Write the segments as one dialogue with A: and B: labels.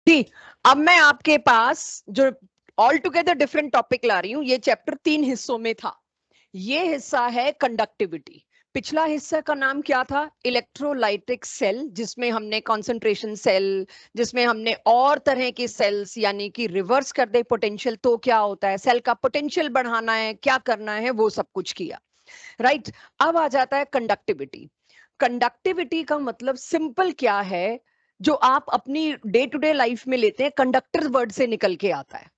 A: जी, अब मैं आपके पास जो ऑल टुगेदर डिफरेंट टॉपिक ला रही हूँ। ये चैप्टर 3 हिस्सों में था। ये हिस्सा है कंडक्टिविटी। पिछला हिस्सा का नाम क्या था? इलेक्ट्रोलाइटिक सेल, जिसमें हमने कंसंट्रेशन सेल, जिसमें हमने और तरह के सेल्स यानी कि रिवर्स कर दे पोटेंशियल तो क्या होता है, सेल का पोटेंशियल बढ़ाना है, क्या करना है, वो सब कुछ किया। राइट। अब आ जाता है कंडक्टिविटी। कंडक्टिविटी का मतलब सिंपल क्या है, जो आप अपनी डे टू डे लाइफ में लेते हैं, कंडक्टर वर्ड से निकल के आता है।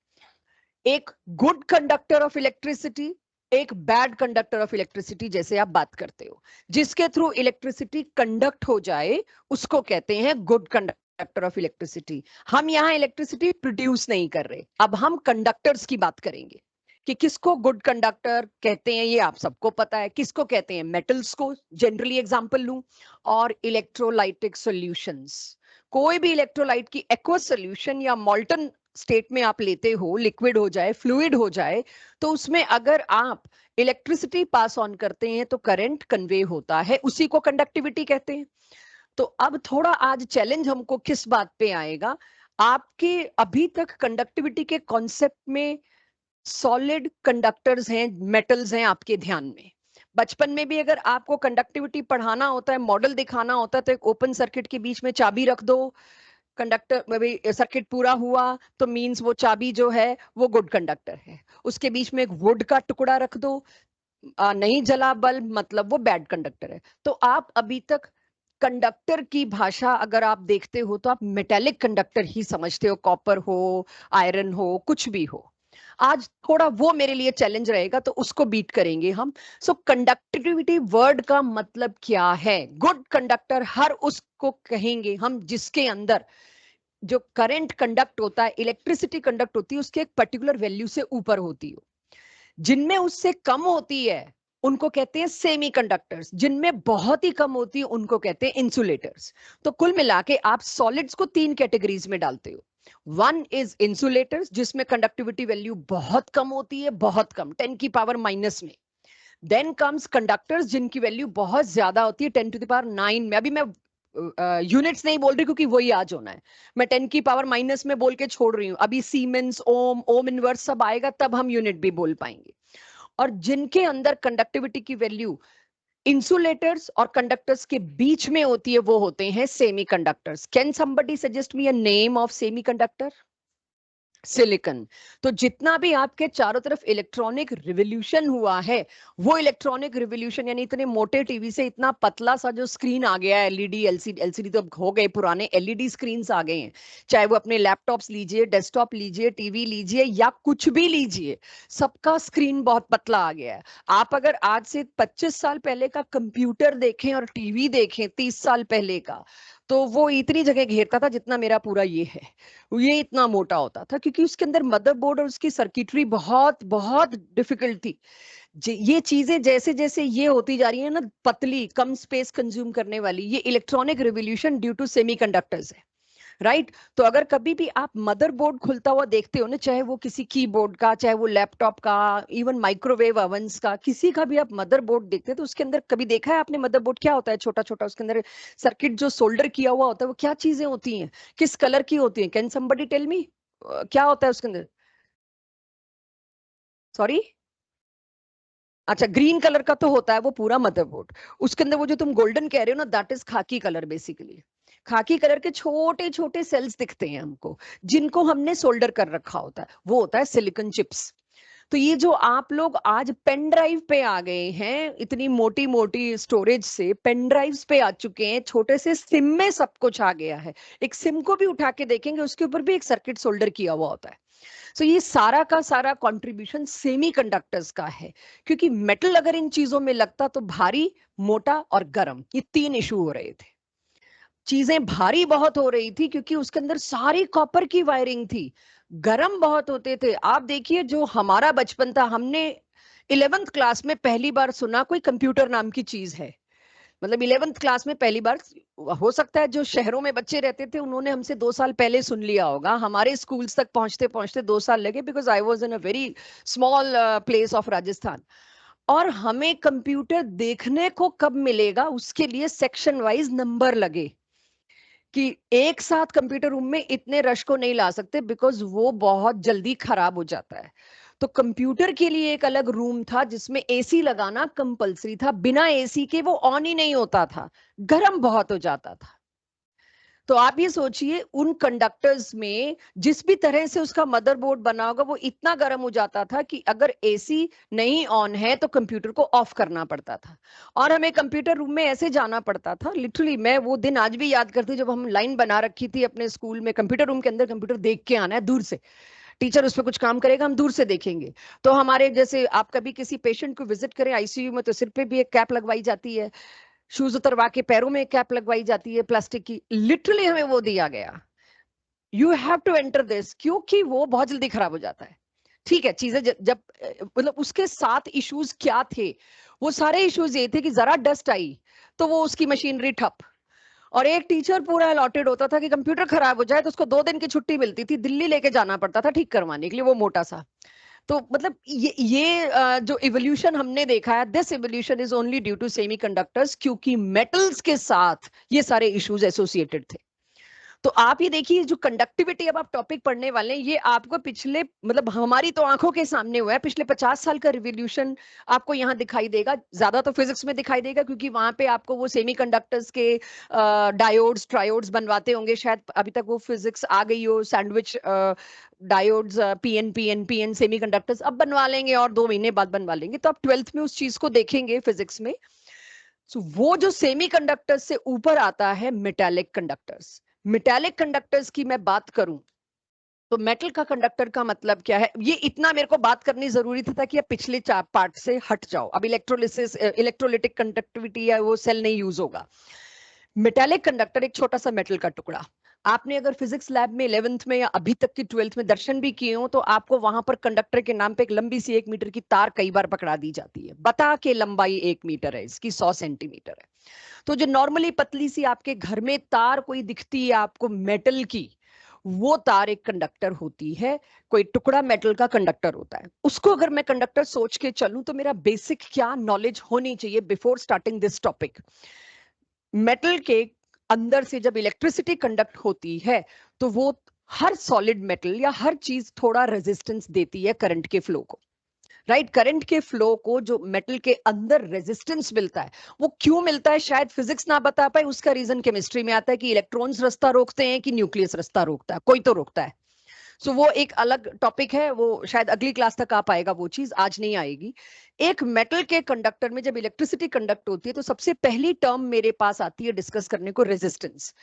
A: एक गुड कंडक्टर ऑफ इलेक्ट्रिसिटी, एक बैड कंडक्टर ऑफ इलेक्ट्रिसिटी, जैसे आप बात करते हो, जिसके थ्रू इलेक्ट्रिसिटी कंडक्ट हो जाए उसको कहते हैं गुड कंडक्टर ऑफ इलेक्ट्रिसिटी। हम यहां इलेक्ट्रिसिटी प्रोड्यूस नहीं कर रहे, अब हम कंडक्टर्स की बात करेंगे कि किसको गुड कंडक्टर कहते हैं। ये आप सबको पता है किसको कहते हैं, मेटल्स को जनरली एग्जांपल लूं, और इलेक्ट्रोलाइटिक सॉल्यूशंस। कोई भी इलेक्ट्रोलाइट की एक्वस सॉल्यूशन या मॉल्टन स्टेट में आप लेते हो, लिक्विड हो जाए, फ्लूइड हो जाए, तो उसमें अगर आप इलेक्ट्रिसिटी पास ऑन करते हैं तो करंट कन्वे होता है, उसी को कंडक्टिविटी कहते हैं। तो अब थोड़ा आज चैलेंज हमको किस बात पे आएगा, आपके अभी तक कंडक्टिविटी के कॉन्सेप्ट में सॉलिड कंडक्टर्स हैं, मेटल्स हैं आपके ध्यान में। बचपन में भी अगर आपको कंडक्टिविटी पढ़ाना होता है, मॉडल दिखाना होता है, तो एक ओपन सर्किट के बीच में चाबी रख दो, कंडक्टर में भी सर्किट पूरा हुआ तो मींस वो चाबी जो है वो गुड कंडक्टर है। उसके बीच में एक वुड का टुकड़ा रख दो, नहीं जला बल्ब, मतलब वो बैड कंडक्टर है। तो आप अभी तक कंडक्टर की भाषा अगर आप देखते हो तो आप मेटेलिक कंडक्टर ही समझते हो, कॉपर हो, आयरन हो, कुछ भी हो। आज थोड़ा वो मेरे लिए चैलेंज रहेगा, तो उसको बीट करेंगे हम। सो कंडक्टिविटी वर्ड का मतलब क्या है? गुड कंडक्टर हर उसको कहेंगे हम जिसके अंदर जो करंट कंडक्ट होता है, इलेक्ट्रिसिटी कंडक्ट होती है, उसके एक पर्टिकुलर वैल्यू से ऊपर होती हो। जिनमें उससे कम होती है उनको कहते हैं सेमी कंडक्टर्स, जिनमें बहुत ही कम होती है उनको कहते हैं इंसुलेटर्स। तो कुल मिला के आप सॉलिड्स को 3 कैटेगरीज में डालते हो। वन इज इंसुलेटर्स, जिसमें कंडक्टिविटी वैल्यू बहुत कम होती है, बहुत कम, 10⁻⁻ में। देन कम्स कंडक्टर्स, जिनकी वैल्यू बहुत ज्यादा होती है, 10⁹ में। अभी मैं यूनिट्स नहीं बोल रही क्योंकि वही आज होना है, मैं 10⁻⁻ में बोल के छोड़ रही हूँ। अभी सीमेंस, ओम, ओम इनवर्स सब आएगा तब हम यूनिट भी बोल पाएंगे। और जिनके अंदर कंडक्टिविटी की वैल्यू इंसुलेटर्स और कंडक्टर्स के बीच में होती है वो होते हैं semi conductors. Can somebody suggest me a name of semi conductor? Silicon. तो जितना भी आपके चारों तरफ इलेक्ट्रॉनिक रिवॉल्यूशन हुआ है, वो इलेक्ट्रॉनिक रिवॉल्यूशन यानी इतने मोटे टीवी से इतना पतला सा जो स्क्रीन आ गया है, एलईडी, एलसीडी, एलसीडी तो अब हो गए पुराने, एलईडी स्क्रीन आ गए हैं। चाहे वो अपने लैपटॉप्स लीजिए, डेस्कटॉप लीजिए, टीवी लीजिए या कुछ भी लीजिए, सबका स्क्रीन बहुत पतला आ गया है। आप अगर आज से 25 साल पहले का कंप्यूटर देखें और टीवी देखें 30 साल पहले का, तो वो इतनी जगह घेरता था जितना मेरा पूरा ये है। ये इतना मोटा होता था क्योंकि उसके अंदर मदरबोर्ड और उसकी सर्किटरी बहुत बहुत डिफिकल्ट थी। ये चीजें जैसे जैसे ये होती जा रही है ना, पतली, कम स्पेस कंज्यूम करने वाली, ये electronic revolution due to semiconductors है। राइट। तो अगर कभी भी आप मदरबोर्ड खुलता हुआ देखते हो ना, चाहे वो किसी कीबोर्ड का, चाहे वो लैपटॉप का, इवन माइक्रोवेव ओवंस का, किसी का भी आप मदरबोर्ड देखते हैं तो उसके अंदर कभी देखा है आपने मदरबोर्ड क्या होता है? छोटा छोटा उसके अंदर सर्किट जो सोल्डर किया हुआ होता है, वो क्या चीजें होती हैं, किस कलर की होती हैं? कैन समबडी टेल मी क्या होता है उसके अंदर? सॉरी। अच्छा, ग्रीन कलर का तो होता है वो पूरा मदरबोर्ड। उसके अंदर वो जो तुम गोल्डन कह रहे हो ना, दैट इज खाकी कलर बेसिकली। खाकी कलर के छोटे छोटे सेल्स दिखते हैं हमको, जिनको हमने सोल्डर कर रखा होता है, वो होता है सिलिकॉन चिप्स। तो ये जो आप लोग आज पेन ड्राइव पे आ गए हैं, इतनी मोटी मोटी स्टोरेज से पेन ड्राइव्स पे आ चुके हैं, छोटे से सिम में सब कुछ आ गया है। एक सिम को भी उठा के देखेंगे उसके ऊपर भी एक सर्किट सोल्डर किया हुआ होता है। सो ये सारा का सारा कंट्रीब्यूशन सेमीकंडक्टर्स का है। क्योंकि मेटल अगर इन चीजों में लगता तो भारी, मोटा और गर्म, ये 3 इशू हो रहे थे। चीजें भारी बहुत हो रही थी क्योंकि उसके अंदर सारी कॉपर की वायरिंग थी। गर्म बहुत होते थे। आप देखिए जो हमारा बचपन था, हमने 11th क्लास में पहली बार सुना कोई कंप्यूटर नाम की चीज है। मतलब 11th क्लास में पहली बार। हो सकता है जो शहरों में बच्चे रहते थे उन्होंने हमसे 2 साल पहले सुन लिया होगा, हमारे स्कूल्स तक पहुंचते पहुंचते 2 साल लगे, because I was in a very small place of Rajasthan. और हमें कंप्यूटर देखने को कब मिलेगा, उसके लिए सेक्शन वाइज नंबर लगे कि एक साथ कंप्यूटर रूम में इतने रश को नहीं ला सकते, बिकॉज वो बहुत जल्दी खराब हो जाता है। तो कंप्यूटर के लिए एक अलग रूम था जिसमें एसी लगाना कंपलसरी था, बिना एसी के वो ऑन ही नहीं होता था, गर्म बहुत हो जाता था। तो आप ये सोचिए उन कंडक्टर्स में जिस भी तरह से उसका मदरबोर्ड बना होगा वो इतना गर्म हो जाता था कि अगर एसी नहीं ऑन है तो कंप्यूटर को ऑफ करना पड़ता था। और हमें कंप्यूटर रूम में ऐसे जाना पड़ता था, लिटरली मैं वो दिन आज भी याद करती हूँ जब हम लाइन बना रखी थी अपने स्कूल में, कंप्यूटर रूम के अंदर कंप्यूटर देख के आना है दूर से, टीचर उस पर कुछ काम करेगा हम दूर से देखेंगे। तो हमारे जैसे आप कभी किसी पेशेंट को विजिट करें आईसीयू में तो सिर पे भी एक कैप लगवाई जाती है, शूज उतरवा के पैरों में एक कैप लगवाई जाती है प्लास्टिक की, लिटरली हमें वो दिया गया, you have to enter this, क्योंकि वो बहुत जल्दी खराब हो जाता है। ठीक है, चीजें जब मतलब उसके साथ इश्यूज क्या थे, वो सारे इश्यूज ये थे कि जरा डस्ट आई तो वो उसकी मशीनरी ठप, और एक टीचर पूरा अलॉटेड होता था कि कंप्यूटर खराब हो जाए तो उसको 2 दिन की छुट्टी मिलती थी, दिल्ली लेके जाना पड़ता था ठीक करवाने के लिए, वो मोटा सा। तो मतलब ये जो इवोल्यूशन हमने देखा है, this evolution is only due to semiconductors, क्योंकि मेटल्स के साथ ये सारे इश्यूज एसोसिएटेड थे। तो आप ये देखिए जो कंडक्टिविटी अब आप टॉपिक पढ़ने वाले हैं, ये आपको पिछले मतलब हमारी तो आंखों के सामने हुआ है, पिछले 50 साल का रिवॉल्यूशन आपको यहाँ दिखाई देगा। ज्यादा तो फिजिक्स में दिखाई देगा क्योंकि वहां पे आपको वो सेमीकंडक्टर्स के डायोड्स ट्रायोड्स बनवाते होंगे, शायद अभी तक वो फिजिक्स आ गई हो, sandwich diodes, PN PN PN semiconductors अब बनवा लेंगे और 2 महीने बाद बनवा लेंगे, तो आप 12th में उस चीज को देखेंगे फिजिक्स में। So, वो जो सेमीकंडक्टर्स से ऊपर आता है मेटालिक कंडक्टर्स। मेटालिक कंडक्टर्स की मैं बात करूं तो मेटल का कंडक्टर का मतलब क्या है, ये इतना मेरे को बात करनी जरूरी थी ताकि आप पिछले 4 पार्ट से हट जाओ। अब इलेक्ट्रोलिसिस इलेक्ट्रोलिटिक कंडक्टिविटी या वो सेल नहीं यूज होगा। मेटालिक कंडक्टर एक छोटा सा मेटल का टुकड़ा। आपने अगर फिजिक्स लैब में 11th में या अभी तक की 12th में दर्शन भी किए हो तो आपको वहां पर कंडक्टर के नाम पे एक लंबी सी 1 मीटर की तार कई बार पकड़ा दी जाती है, बता के लंबाई 1 मीटर है, इसकी 100 सेंटीमीटर है। तो जो नॉर्मली पतली सी आपके घर में तार कोई दिखती है आपको मेटल की, वो तार एक कंडक्टर होती है, कोई टुकड़ा मेटल का कंडक्टर होता है। उसको अगर मैं कंडक्टर सोच के चलूं तो मेरा बेसिक क्या नॉलेज होनी चाहिए before starting this topic. Metal के अंदर से जब इलेक्ट्रिसिटी कंडक्ट होती है तो वो हर सॉलिड मेटल या हर चीज थोड़ा रेजिस्टेंस देती है करंट के फ्लो को, राइट। करंट के फ्लो को जो मेटल के अंदर रेजिस्टेंस मिलता है, वो क्यों मिलता है शायद फिजिक्स ना बता पाए, उसका रीजन केमिस्ट्री में आता है कि इलेक्ट्रॉन्स रास्ता रोकते हैं कि न्यूक्लियस रास्ता रोकता है, कोई तो रोकता है। सो वो एक अलग टॉपिक है, वो शायद अगली क्लास तक आ पाएगा, वो चीज आज नहीं आएगी। एक मेटल के कंडक्टर में जब इलेक्ट्रिसिटी कंडक्ट होती है तो सबसे पहली टर्म मेरे पास आती है डिस्कस करने को, रेजिस्टेंस।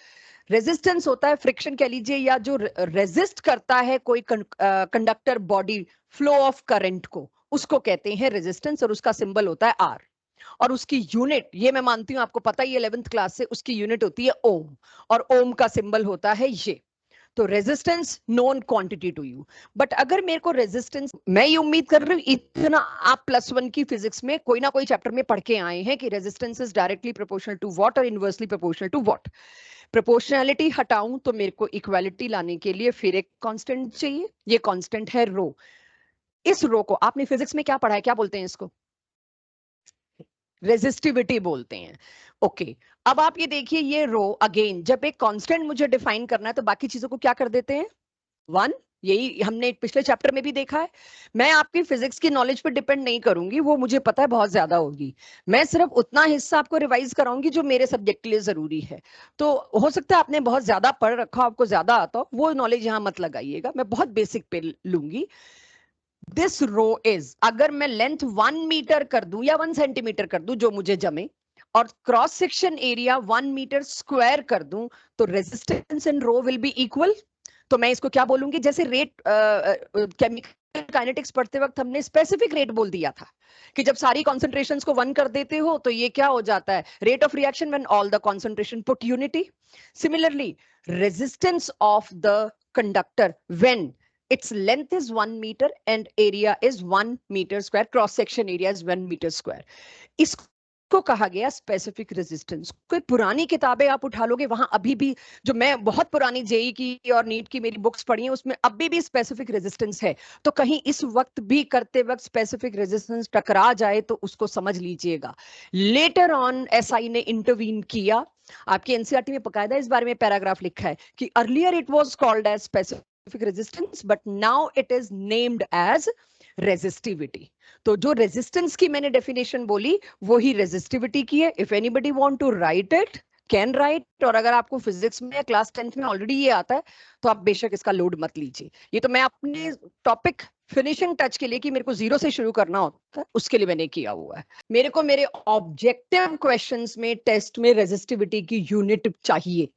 A: रेजिस्टेंस होता है फ्रिक्शन कह लीजिए, या जो रेजिस्ट करता है कोई conductor body flow of current को, उसको कहते हैं रेजिस्टेंस, और उसका सिंबल होता है आर। और उसकी यूनिट ये मैं मानती हूं आपको पता ही 11th क्लास से, उसकी यूनिट होती है ओम, और ओम का सिंबल होता है ये। तो resistance known quantity to you. But अगर मेरे को रेजिस्टेंस, मैं ये उम्मीद कर रही हूँ इतना आप +1 की फिजिक्स में कोई ना कोई चैप्टर में पढ़ के आए हैं कि resistance is directly proportional to what और inversely proportional to what. Proportionality हटाऊं तो मेरे को इक्वालिटी लाने के लिए फिर एक कांस्टेंट चाहिए, ये कांस्टेंट है रो। इस रो को आपने फिजिक्स में क्या पढ़ा है, क्या बोलते हैं इसको, रेजिस्टिविटी बोलते हैं। ओके, अब आप ये देखिए ये रो अगेन, जब एक कांस्टेंट मुझे डिफाइन करना है तो बाकी चीजों को क्या कर देते हैं 1, यही हमने पिछले चैप्टर में भी देखा है। मैं आपकी फिजिक्स की नॉलेज पर डिपेंड नहीं करूंगी, वो मुझे पता है बहुत ज्यादा होगी, मैं सिर्फ उतना हिस्सा आपको रिवाइज कराऊंगी जो मेरे सब्जेक्ट के लिए जरूरी है। तो हो सकता है आपने बहुत ज्यादा पढ़ रखा हो, आपको ज्यादा आता हो, वो नॉलेज यहाँ मत लगाइएगा, मैं बहुत बेसिक पे लूंगी। दिस रो इज, अगर मैं लेंथ 1 मीटर कर दूं या 1 सेंटीमीटर कर दूं जो मुझे जमे, और cross section area 1 metre square कर दूं, तो resistance in rho will be equal. तो मैं इसको क्या बोलूंगी, जैसे रेट केमिकल काइनेटिक्स पढ़ते वक्त हमने स्पेसिफिक रेट बोल दिया था कि जब सारी कॉन्सेंट्रेशंस को 1 कर देते हो तो ये क्या हो जाता है, rate of reaction when all the concentration put unity. Similarly resistance of the conductor when its length is 1 meter and area is 1 meter square, cross section area is 1 meter square। को कहा गया स्पेसिफिक रेजिस्टेंस। कोई पुरानी किताबें आप उठा लोगे, वहां अभी भी, जो मैं बहुत पुरानी जेई की और नीट की मेरी बुक्स पढ़ी हैं, उसमें अभी भी स्पेसिफिक रेजिस्टेंस है। तो कहीं इस वक्त भी करते वक्त स्पेसिफिक रेजिस्टेंस टकरा जाए तो उसको समझ लीजिएगा। लेटर ऑन एसआई ने इंटरवीन किया। आपकी एनसीईआरटी में बकायदा इस बारे में पैराग्राफ लिखा है कि earlier it was called as specific resistance but now it is named as resistivity. तो जो रेजिस्टेंस की मैंने डेफिनेशन बोली वो ही रेजिस्टिविटी की है। If anybody want to write it can write. और अगर आपको फिजिक्स में या क्लास 10th में ऑलरेडी ये आता है तो आप बेशक इसका लोड मत लीजिए। ये तो मैं अपने टॉपिक फिनिशिंग टच के लिए, कि मेरे को जीरो से शुरू करना होता है, उसके लिए मैंने किया हुआ है। मेरे को मेरे ऑब्जेक्टिव क्वेश्चंस में टेस्ट में रेजिस्टिविटी की यूनिट चाहिए,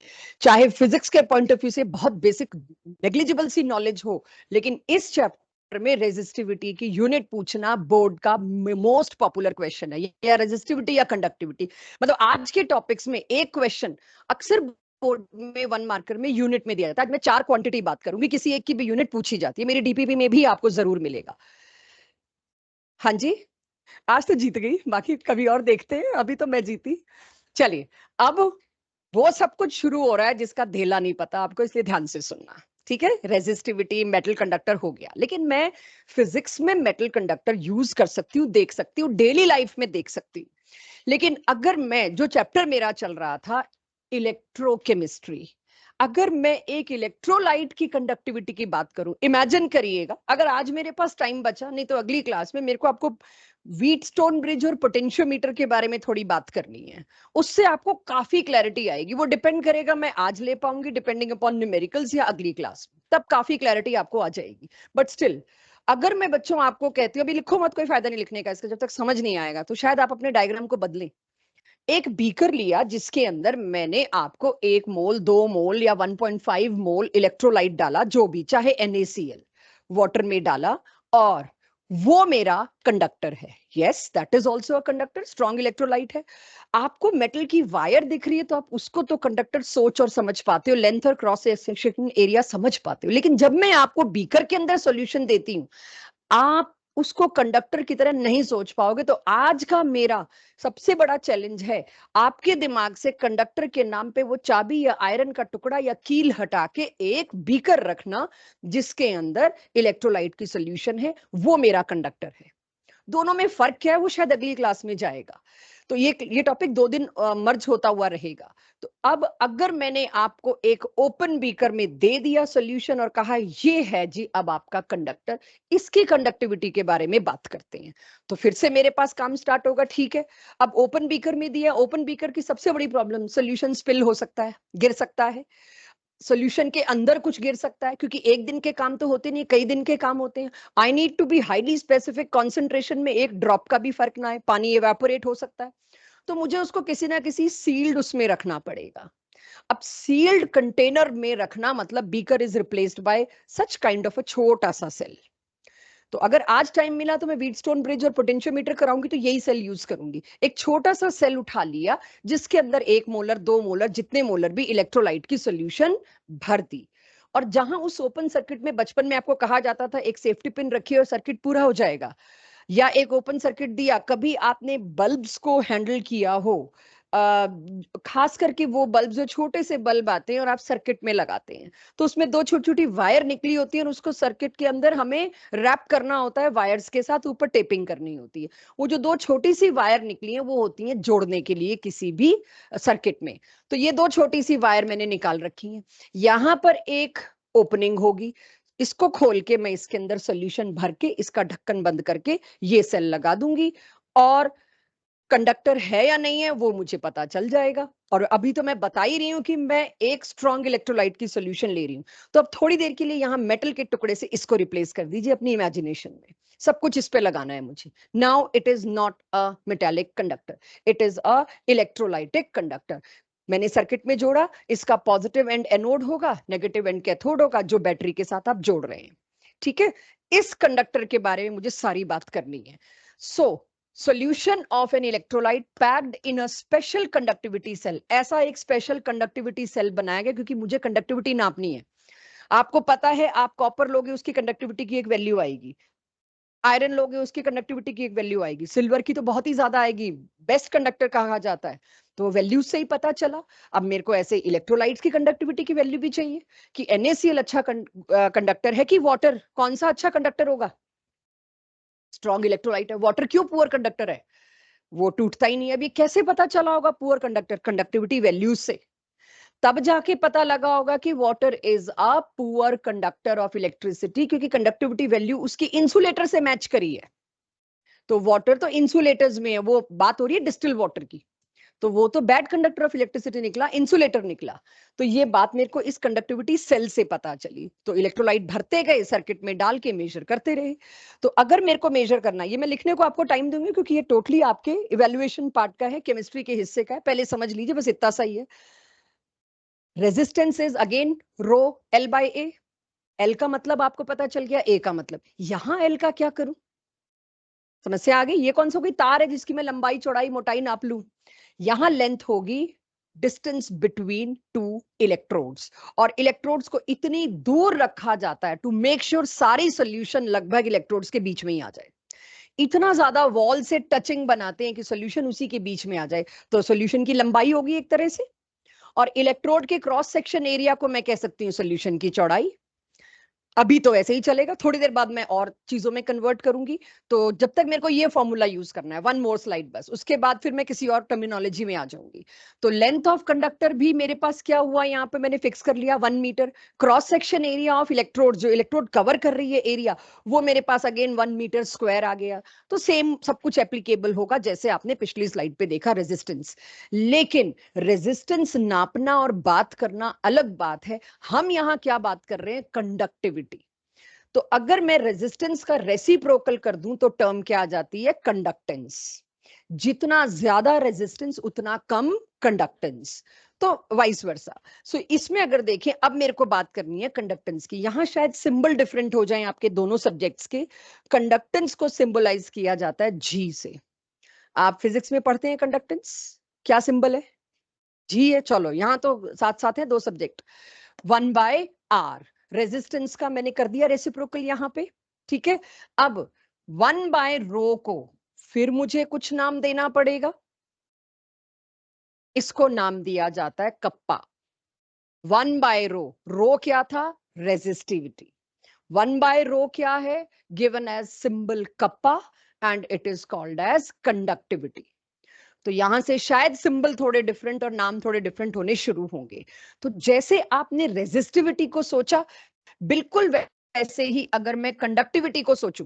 A: चाहे फिजिक्स के पॉइंट ऑफ व्यू से बहुत बेसिक नेग्लिजिबल सी नॉलेज हो, लेकिन इस चैप्टर में रेजिस्टिविटी की यूनिट पूछना बोर्ड का मोस्ट पॉपुलर क्वेश्चन है, या रेजिस्टिविटी या कंडक्टिविटी। मतलब आज के टॉपिक्स में एक क्वेश्चन अक्सर बोर्ड में 1 मार्कर में यूनिट में दिया जाता है। आज मैं 4 क्वांटिटी बात करूंगी, किसी एक की भी यूनिट पूछी जाती है, मेरी डीपीपी में भी आपको जरूर मिलेगा। हाँ जी, आज तो जीत गई, बाकी कभी और देखते हैं, अभी तो मैं जीती। चलिए, अब वो सब कुछ शुरू हो रहा है जिसका धेला नहीं पता आपको, इसलिए ध्यान से सुनना, ठीक है। रेजिस्टिविटी, मेटल कंडक्टर हो गया, लेकिन मैं फिजिक्स में मेटल कंडक्टर यूज कर सकती हूँ, देख सकती हूँ, डेली लाइफ में देख सकती हूँ। लेकिन अगर मैं, जो चैप्टर मेरा चल रहा था इलेक्ट्रोकेमिस्ट्री, अगर मैं एक इलेक्ट्रोलाइट की कंडक्टिविटी की बात करूं, इमेजिन करिएगा, अगर आज मेरे पास टाइम बचा, नहीं तो अगली क्लास में मेरे को आपको व्हीटस्टोन ब्रिज और पोटेंशियोमीटर के बारे में थोड़ी बात करनी है, उससे आपको काफी क्लैरिटी आएगी। वो डिपेंड करेगा मैं आज ले पाऊंगी डिपेंडिंग अपॉन न्यूमेरिकल्स या अगली क्लास में, तब काफी क्लैरिटी आपको आ जाएगी। बट स्टिल, अगर मैं बच्चों आपको कहती हूँ, अभी लिखो मत, कोई फायदा नहीं लिखने का इसका, जब तक समझ नहीं आएगा तो शायद आप अपने डायग्राम को बदलें। एक बीकर लिया जिसके अंदर मैंने आपको 1 मोल 2 मोल या 1.5 मोल इलेक्ट्रोलाइट डाला, जो भी, चाहे NaCl वाटर में डाला, और वो मेरा कंडक्टर है। Yes, that is also a conductor, strong electrolyte है। आपको मेटल की वायर दिख रही है तो आप उसको तो कंडक्टर सोच और समझ पाते हो, लेंथ और क्रॉस सेक्शन एरिया समझ पाते हो। लेकिन जब मैं आपको बीकर के अंदर सॉल्यूशन देती हूँ, आप उसको कंडक्टर की तरह नहीं सोच पाओगे। तो आज का मेरा सबसे बड़ा चैलेंज है आपके दिमाग से कंडक्टर के नाम पे वो चाबी या आयरन का टुकड़ा या कील हटा के एक बीकर रखना जिसके अंदर इलेक्ट्रोलाइट की सॉल्यूशन है, वो मेरा कंडक्टर है। दोनों में फर्क क्या है वो शायद अगली क्लास में जाएगा। तो ये टॉपिक 2 दिन मर्ज होता हुआ रहेगा। तो अब अगर मैंने आपको एक ओपन बीकर में दे दिया सॉल्यूशन और कहा ये है जी अब आपका कंडक्टर, इसकी कंडक्टिविटी के बारे में बात करते हैं, तो फिर से मेरे पास काम स्टार्ट होगा। ठीक है, अब ओपन बीकर में दिया, ओपन बीकर की सबसे बड़ी प्रॉब्लम, सॉल्यूशन स्पिल हो सकता है, गिर सकता है, सॉल्यूशन के अंदर कुछ गिर सकता है, क्योंकि एक दिन के काम तो होते नहीं, कई दिन के काम होते हैं। I need to be highly specific, concentration में एक ड्रॉप का भी फर्क ना है, पानी एवेपोरेट हो सकता है, तो मुझे उसको किसी ना किसी सील्ड उसमें रखना पड़ेगा। अब सील्ड कंटेनर में रखना मतलब beaker is replaced by such kind of a छोटा सा सेल। तो अगर आज टाइम मिला तो मैं व्हीटस्टोन ब्रिज और पोटेंशियोमीटर कराऊंगी तो यही सेल यूज करूंगी। एक छोटा सा सेल उठा लिया जिसके अंदर 1 मोलर 2 मोलर जितने मोलर भी इलेक्ट्रोलाइट की सॉल्यूशन भर दी, और जहां उस ओपन सर्किट में बचपन में आपको कहा जाता था एक सेफ्टी पिन रखिए और सर्किट पूरा हो जाएगा, या एक ओपन सर्किट दिया, कभी आपने बल्ब्स को हैंडल किया हो, खास करके वो बल्ब जो छोटे से बल्ब आते हैं और आप सर्किट में लगाते हैं, तो उसमें 2 छोटी छोटी वायर निकली होती है और उसको सर्किट के अंदर हमें रैप करना होता है, वायर्स के साथ ऊपर टेपिंग करनी होती है। वो जो 2 छोटी सी वायर निकली है वो होती है जोड़ने के लिए किसी भी सर्किट में। तो ये 2 छोटी सी वायर मैंने निकाल रखी है, यहां पर एक ओपनिंग होगी, इसको खोल के मैं इसके अंदर सॉल्यूशन भर के इसका ढक्कन बंद करके ये सेल लगा दूंगी, और कंडक्टर है या नहीं है वो मुझे पता चल जाएगा। और अभी तो मैं बता ही रही हूं कि मैं एक स्ट्रॉन्ग इलेक्ट्रोलाइट की सॉल्यूशन ले रही हूं, तो अब थोड़ी देर के लिए यहां मेटल के टुकड़े से इसको रिप्लेस कर दीजिए अपनी इमेजिनेशन में, सब कुछ इस पे लगाना है मुझे। Now it is not a metallic conductor, it is a electrolytic conductor. मैंने सर्किट में जोड़ा, इसका पॉजिटिव एंड एनोड होगा, नेगेटिव एंड कैथोड होगा, जो बैटरी के साथ आप जोड़ रहे हैं। ठीक है, इस कंडक्टर के बारे में मुझे सारी बात करनी है। सो solution of an electrolyte packed in a special conductivity cell, ऐसा एक स्पेशल कंडक्टिविटी सेल बनाया गया क्योंकि मुझे कंडक्टिविटी नापनी है। आपको पता है आप कॉपर लोगे उसकी कंडक्टिविटी की एक वैल्यू आएगी, आयरन लोगे उसकी कंडक्टिविटी की एक वैल्यू आएगी, सिल्वर की तो बहुत ही ज्यादा आएगी, बेस्ट कंडक्टर कहा जाता है, तो वैल्यू से ही पता चला। अब मेरे को ऐसे इलेक्ट्रोलाइट्स की कंडक्टिविटी की वैल्यू भी चाहिए कि NaCl अच्छा कंडक्टर है कि वाटर, कौन सा अच्छा कंडक्टर होगा? स्ट्रॉन्ग इलेक्ट्रोलाइट है। वाटर क्यों पुअर कंडक्टर है? वो टूटता ही नहीं है। अभी कैसे पता चला होगा पुअर कंडक्टर? कंडक्टिविटी वैल्यूज से। तब जाके पता लगा होगा कि water is a poor conductor of electricity, क्योंकि कंडक्टिविटी वैल्यू उसकी इंसुलेटर से मैच करी है। तो वाटर तो इंसुलेटर्स में है, वो बात हो रही है डिस्टिल वाटर की, तो वो तो बैड कंडक्टर ऑफ इलेक्ट्रिसिटी निकला, इंसुलेटर निकला। तो ये बात मेरे को इस कंडक्टिविटी सेल से पता चली। तो इलेक्ट्रोलाइट भरते गए, सर्किट में डाल के मेजर करते रहे। तो अगर मेरे को मेजर करना, ये मैं लिखने को आपको टाइम दूंगी क्योंकि ये टोटली आपके इवेल्युएशन पार्ट का है, केमिस्ट्री के हिस्से का है, पहले समझ लीजिए, बस इतना सा ही है। Resistance is again rho L by A. L का मतलब आपको पता चल गया, ए का मतलब। यहां एल का क्या करूं? समस्या आ गई। ये कौन सा कोई तार है जिसकी मैं लंबाई चौड़ाई मोटाई नाप लूं? यहां लेंथ होगी डिस्टेंस बिटवीन टू इलेक्ट्रोड्स, और इलेक्ट्रोड्स को इतनी दूर रखा जाता है टू मेक श्योर सारी सोल्यूशन लगभग इलेक्ट्रोड्स के बीच में ही आ जाए। इतना ज्यादा वॉल से टचिंग बनाते हैं कि सोल्यूशन उसी के बीच में आ जाए। तो सोल्यूशन की लंबाई होगी एक तरह से, और इलेक्ट्रोड के क्रॉस सेक्शन एरिया को मैं कह सकती हूँ सोल्यूशन की चौड़ाई। अभी तो ऐसे ही चलेगा, थोड़ी देर बाद मैं और चीजों में कन्वर्ट करूंगी। तो जब तक मेरे को ये फॉर्मूला यूज करना है, वन मोर स्लाइड बस, उसके बाद फिर मैं किसी और टर्मिनोलॉजी में आ जाऊंगी। तो लेंथ ऑफ कंडक्टर भी मेरे पास क्या हुआ, यहाँ पे मैंने फिक्स कर लिया 1 metre. Cross section area of electrode, जो इलेक्ट्रोड कवर कर रही है एरिया, वो मेरे पास अगेन 1 मीटर स्क्वायर आ गया। तो सेम सब कुछ एप्लीकेबल होगा जैसे आपने पिछली स्लाइड पे देखा रेजिस्टेंस। लेकिन रेजिस्टेंस नापना और बात करना अलग बात है। हम यहाँ क्या बात कर रहे हैं? कंडक्टिविटी। तो अगर मैं रेजिस्टेंस का रेसिप्रोकल कर दूं तो टर्म क्या आ जाती है? कंडक्टेंस। जितना ज्यादा रेजिस्टेंस उतना कम कंडक्टेंस, तो वाइस वर्सा। सो इसमें अगर देखें, अब मेरे को बात करनी है कंडक्टेंस की। यहां शायद सिंबल डिफरेंट हो जाए आपके दोनों सब्जेक्ट्स के। कंडक्टेंस को सिंबलाइज किया जाता है जी से। आप फिजिक्स में पढ़ते हैं कंडक्टेंस, क्या सिंबल है? जी है। चलो यहां तो साथ साथ है दो सब्जेक्ट। 1/r रेजिस्टेंस का मैंने कर दिया रेसिप्रोकल यहां पे, ठीक है। अब 1/रो को फिर मुझे कुछ नाम देना पड़ेगा। इसको नाम दिया जाता है कप्पा। 1/रो, रो क्या था? रेजिस्टिविटी। 1/रो क्या है? Given as symbol kappa, and it is called as conductivity. तो यहां से शायद सिंबल थोड़े डिफरेंट और नाम थोड़े डिफरेंट होने शुरू होंगे। तो जैसे आपने रेजिस्टिविटी को सोचा, बिल्कुल वैसे ही अगर मैं कंडक्टिविटी को सोचूं,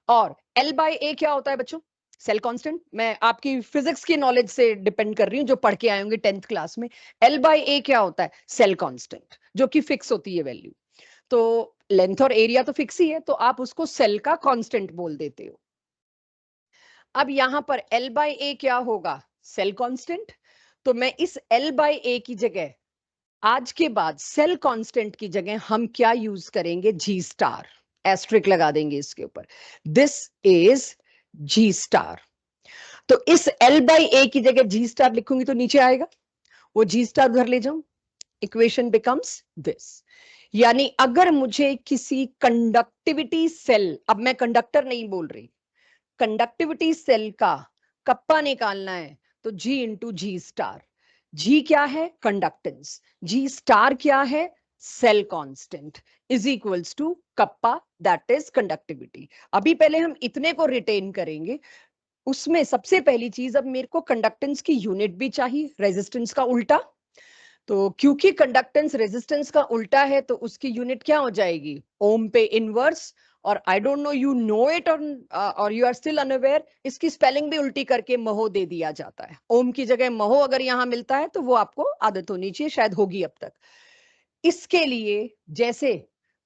A: और L/A क्या होता है बच्चों? Cell constant. मैं आपकी फिजिक्स की नॉलेज से डिपेंड कर रही हूं, जो पढ़ के आए होंगे 10th क्लास में। L/A क्या होता है? सेल कांस्टेंट, जो कि फिक्स होती है वैल्यू। तो लेंथ और एरिया तो फिक्स ही है, तो आप उसको सेल का कांस्टेंट बोल देते हो। अब यहां पर L/A क्या होगा? Cell constant. तो मैं इस L/A की जगह, आज के बाद सेल कांस्टेंट की जगह हम क्या यूज करेंगे? जी स्टार। एस्ट्रिक लगा देंगे इसके ऊपर, दिस इज जी स्टार। तो इस L/A की जगह जी स्टार लिखूंगी तो नीचे आएगा, वो जी स्टार उधर ले जाऊं, इक्वेशन बिकम्स दिस। यानी अगर मुझे किसी कंडक्टिविटी सेल, अब मैं कंडक्टर नहीं बोल रही, कंडक्टिविटी सेल का कप्पा निकालना है, तो जी इंटू जी स्टार। जी क्या है? कंडक्टेंस। जी स्टार क्या है? Cell constant, is equals to kappa, that is conductivity. अभी पहले हम इतने को रिटेन करेंगे। उसमें सबसे पहली चीज, अब मेरे को कंडक्टेंस की यूनिट भी चाहिए, रेजिस्टेंस का उल्टा। तो क्योंकि कंडक्टेंस रेजिस्टेंस का उल्टा है, तो उसकी यूनिट क्या हो जाएगी? ओम पे इनवर्स। और I don't know you know it और यू आर स्टिल अनअवेयर, इसकी स्पेलिंग भी उल्टी करके महो दे दिया जाता है। ओम की जगह महो अगर यहां मिलता है तो वो आपको आदत होनी चाहिए, शायद होगी अब तक। इसके लिए जैसे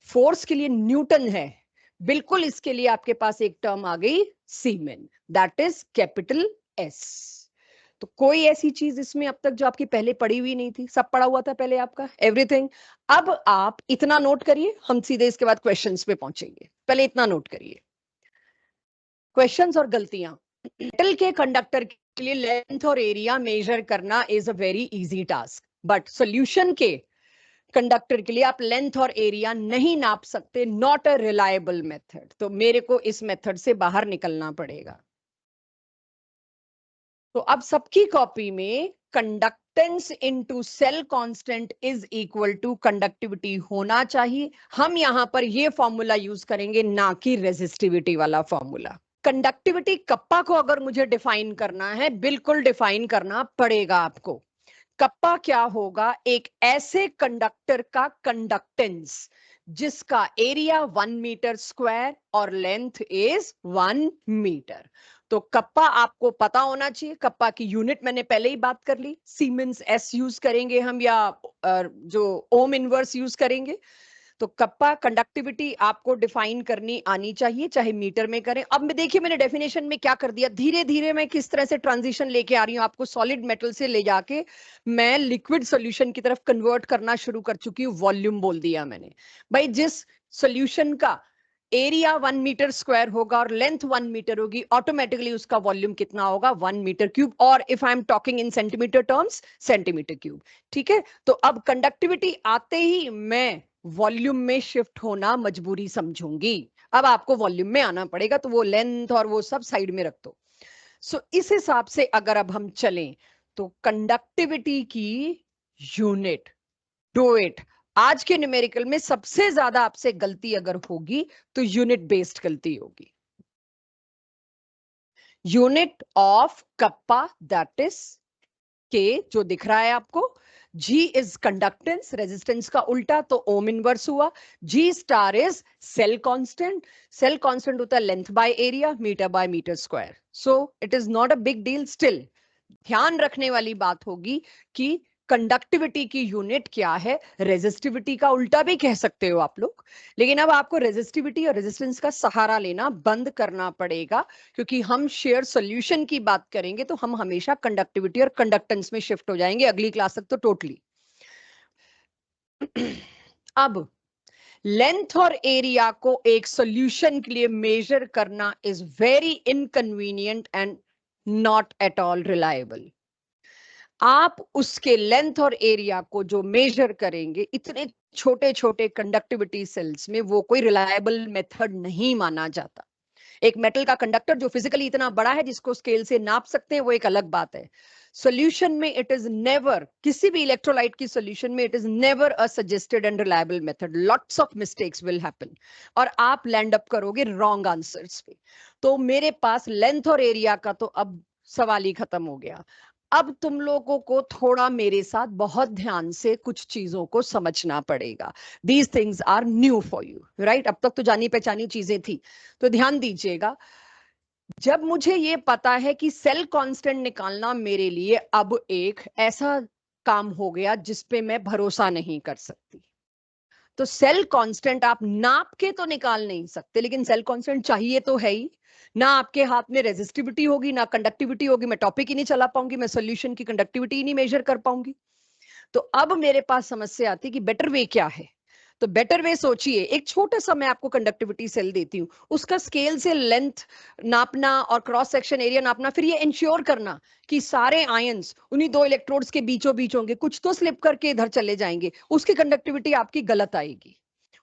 A: फोर्स के लिए न्यूटन है, बिल्कुल इसके लिए आपके पास एक टर्म आ गई, सीमेन, दैट इज कैपिटल एस। तो कोई ऐसी चीज इसमें अब तक जो आपकी पहले पढ़ी हुई नहीं थी? सब पढ़ा हुआ था पहले आपका, एवरीथिंग। अब आप इतना नोट करिए, हम सीधे इसके बाद क्वेश्चंस पे पहुंचेंगे। पहले इतना नोट करिए, क्वेश्चंस और गलतियां। मेटल के कंडक्टर के लिए लेंथ और एरिया मेजर करना is a very easy task, but solution के कंडक्टर के लिए आप लेंथ और एरिया नहीं नाप सकते, नॉट अ रिलायबल मेथड। तो मेरे को इस मेथड से बाहर निकलना पड़ेगा। तो अब सबकी कॉपी में conductance into cell constant is equal to conductivity होना चाहिए। हम यहां पर ये फॉर्मूला यूज करेंगे, ना कि रेजिस्टिविटी वाला फॉर्मूला। कंडक्टिविटी कप्पा को अगर मुझे डिफाइन करना है, बिल्कुल डिफाइन करना पड़ेगा आपको। कप्पा क्या होगा? एक ऐसे कंडक्टर का कंडक्टेंस जिसका एरिया 1 मीटर स्क्वायर और लेंथ इज 1 मीटर। तो कप्पा आपको पता होना चाहिए। कप्पा की यूनिट मैंने पहले ही बात कर ली, सीमेंस एस यूज करेंगे हम, या जो ओम इनवर्स यूज करेंगे। तो कप्पा कंडक्टिविटी आपको डिफाइन करनी आनी चाहिए, चाहे मीटर में करें। अब मैं देखिए मैंने डेफिनेशन में क्या कर दिया, धीरे धीरे मैं किस तरह से ट्रांजिशन लेके आ रही हूँ, आपको सॉलिड मेटल से ले जाके मैं लिक्विड सॉल्यूशन की तरफ कन्वर्ट करना शुरू कर चुकी हूँ। वॉल्यूम बोल दिया मैंने। भाई जिस सॉल्यूशन का एरिया 1 मीटर स्क्वायर होगा और लेंथ 1 मीटर होगी, ऑटोमेटिकली उसका वॉल्यूम कितना होगा? 1 मीटर क्यूब। और if I am talking in centimetre terms, centimetre cube. ठीक है, तो अब कंडक्टिविटी आते ही मैं वॉल्यूम में शिफ्ट होना मजबूरी समझूंगी। अब आपको वॉल्यूम में आना पड़ेगा, तो वो लेंथ और वो सब साइड में रख दो। सो इस हिसाब से अगर अब हम चलें, तो कंडक्टिविटी की यूनिट, डू इट। आज के न्यूमेरिकल में सबसे ज्यादा आपसे गलती अगर होगी तो यूनिट बेस्ड गलती होगी। Unit of kappa, that is के, जो दिख रहा है आपको। G इज कंडक्टेंस, रेजिस्टेंस का उल्टा, तो ओम इनवर्स हुआ। G star is cell constant. Cell constant होता है length by area, metre by metre square. So it is not a big deal. Still ध्यान रखने वाली बात होगी कि कंडक्टिविटी की यूनिट क्या है। रेजिस्टिविटी का उल्टा भी कह सकते हो आप लोग, लेकिन अब आपको रेजिस्टिविटी और रेजिस्टेंस का सहारा लेना बंद करना पड़ेगा, क्योंकि हम शेयर सॉल्यूशन की बात करेंगे तो हम हमेशा कंडक्टिविटी और कंडक्टेंस में शिफ्ट हो जाएंगे अगली क्लास तक तो टोटली। अब लेंथ और एरिया को एक सॉल्यूशन के लिए मेजर करना is very inconvenient and not at all reliable. आप उसके लेंथ और एरिया को जो मेजर करेंगे इतने छोटे छोटे कंडक्टिविटी सेल्स में, वो कोई रिलायबल मेथड नहीं माना जाता। एक मेटल का कंडक्टर जो फिजिकली इतना बड़ा है जिसको स्केल से नाप सकते हैं, वो एक अलग बात है। सॉल्यूशन में इट इज नेवर, किसी भी इलेक्ट्रोलाइट की सॉल्यूशन में it is never a suggested and reliable method. Lots of mistakes will happen और आप लैंड अप करोगे रॉन्ग आंसर्स पे। तो मेरे पास लेंथ और एरिया का तो अब सवाल ही खत्म हो गया। अब तुम लोगों को थोड़ा मेरे साथ बहुत ध्यान से कुछ चीजों को समझना पड़ेगा। These things are new for you, right? अब तक तो जानी पहचानी चीजें थी, तो ध्यान दीजिएगा। जब मुझे ये पता है कि सेल कांस्टेंट निकालना मेरे लिए अब एक ऐसा काम हो गया जिस पे मैं भरोसा नहीं कर सकती, तो सेल कांस्टेंट आप नाप के तो निकाल नहीं सकते, लेकिन सेल कांस्टेंट चाहिए तो है ही। ना आपके हाथ में रेजिस्टिविटी होगी ना कंडक्टिविटी होगी, मैं टॉपिक ही नहीं चला पाऊंगी, मैं सॉल्यूशन की कंडक्टिविटी ही नहीं मेजर कर पाऊंगी। तो अब मेरे पास समस्या आती है कि बेटर वे क्या है। तो बेटर वे सोचिए, एक छोटा सा मैं आपको कंडक्टिविटी सेल देती हूँ, उसका स्केल से लेंथ नापना और क्रॉस सेक्शन एरिया नापना, फिर ये इंश्योर करना कि सारे आयंस उन्हीं दो इलेक्ट्रोड्स के बीचों बीच होंगे, कुछ तो स्लिप करके इधर चले जाएंगे, उसकी कंडक्टिविटी आपकी गलत आएगी।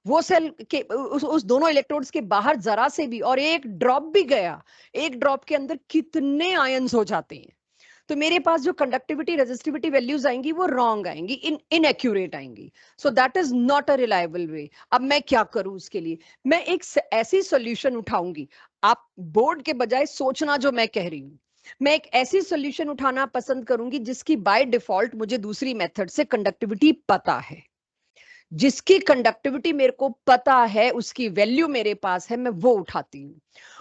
A: वो सेल के उस दोनों इलेक्ट्रोड्स के बाहर जरा से भी और एक ड्रॉप भी गया, एक ड्रॉप के अंदर कितने आयंस हो जाते हैं। तो मेरे पास जो कंडक्टिविटी रेजिस्टिविटी वैल्यूज आएंगी वो रॉन्ग आएंगी, इनएक्यूरेट आएंगी। So that is not a reliable way. अब मैं क्या करूं उसके लिए? मैं एक ऐसी सॉल्यूशन उठाऊंगी, आप बोर्ड के बजाय सोचना जो मैं कह रही हूं। मैं एक ऐसी सॉल्यूशन उठाना पसंद करूंगी जिसकी बाय डिफॉल्ट मुझे दूसरी मेथड से कंडक्टिविटी पता है। जिसकी कंडक्टिविटी मेरे को पता है, उसकी वैल्यू मेरे पास है, मैं वो उठाती हूँ।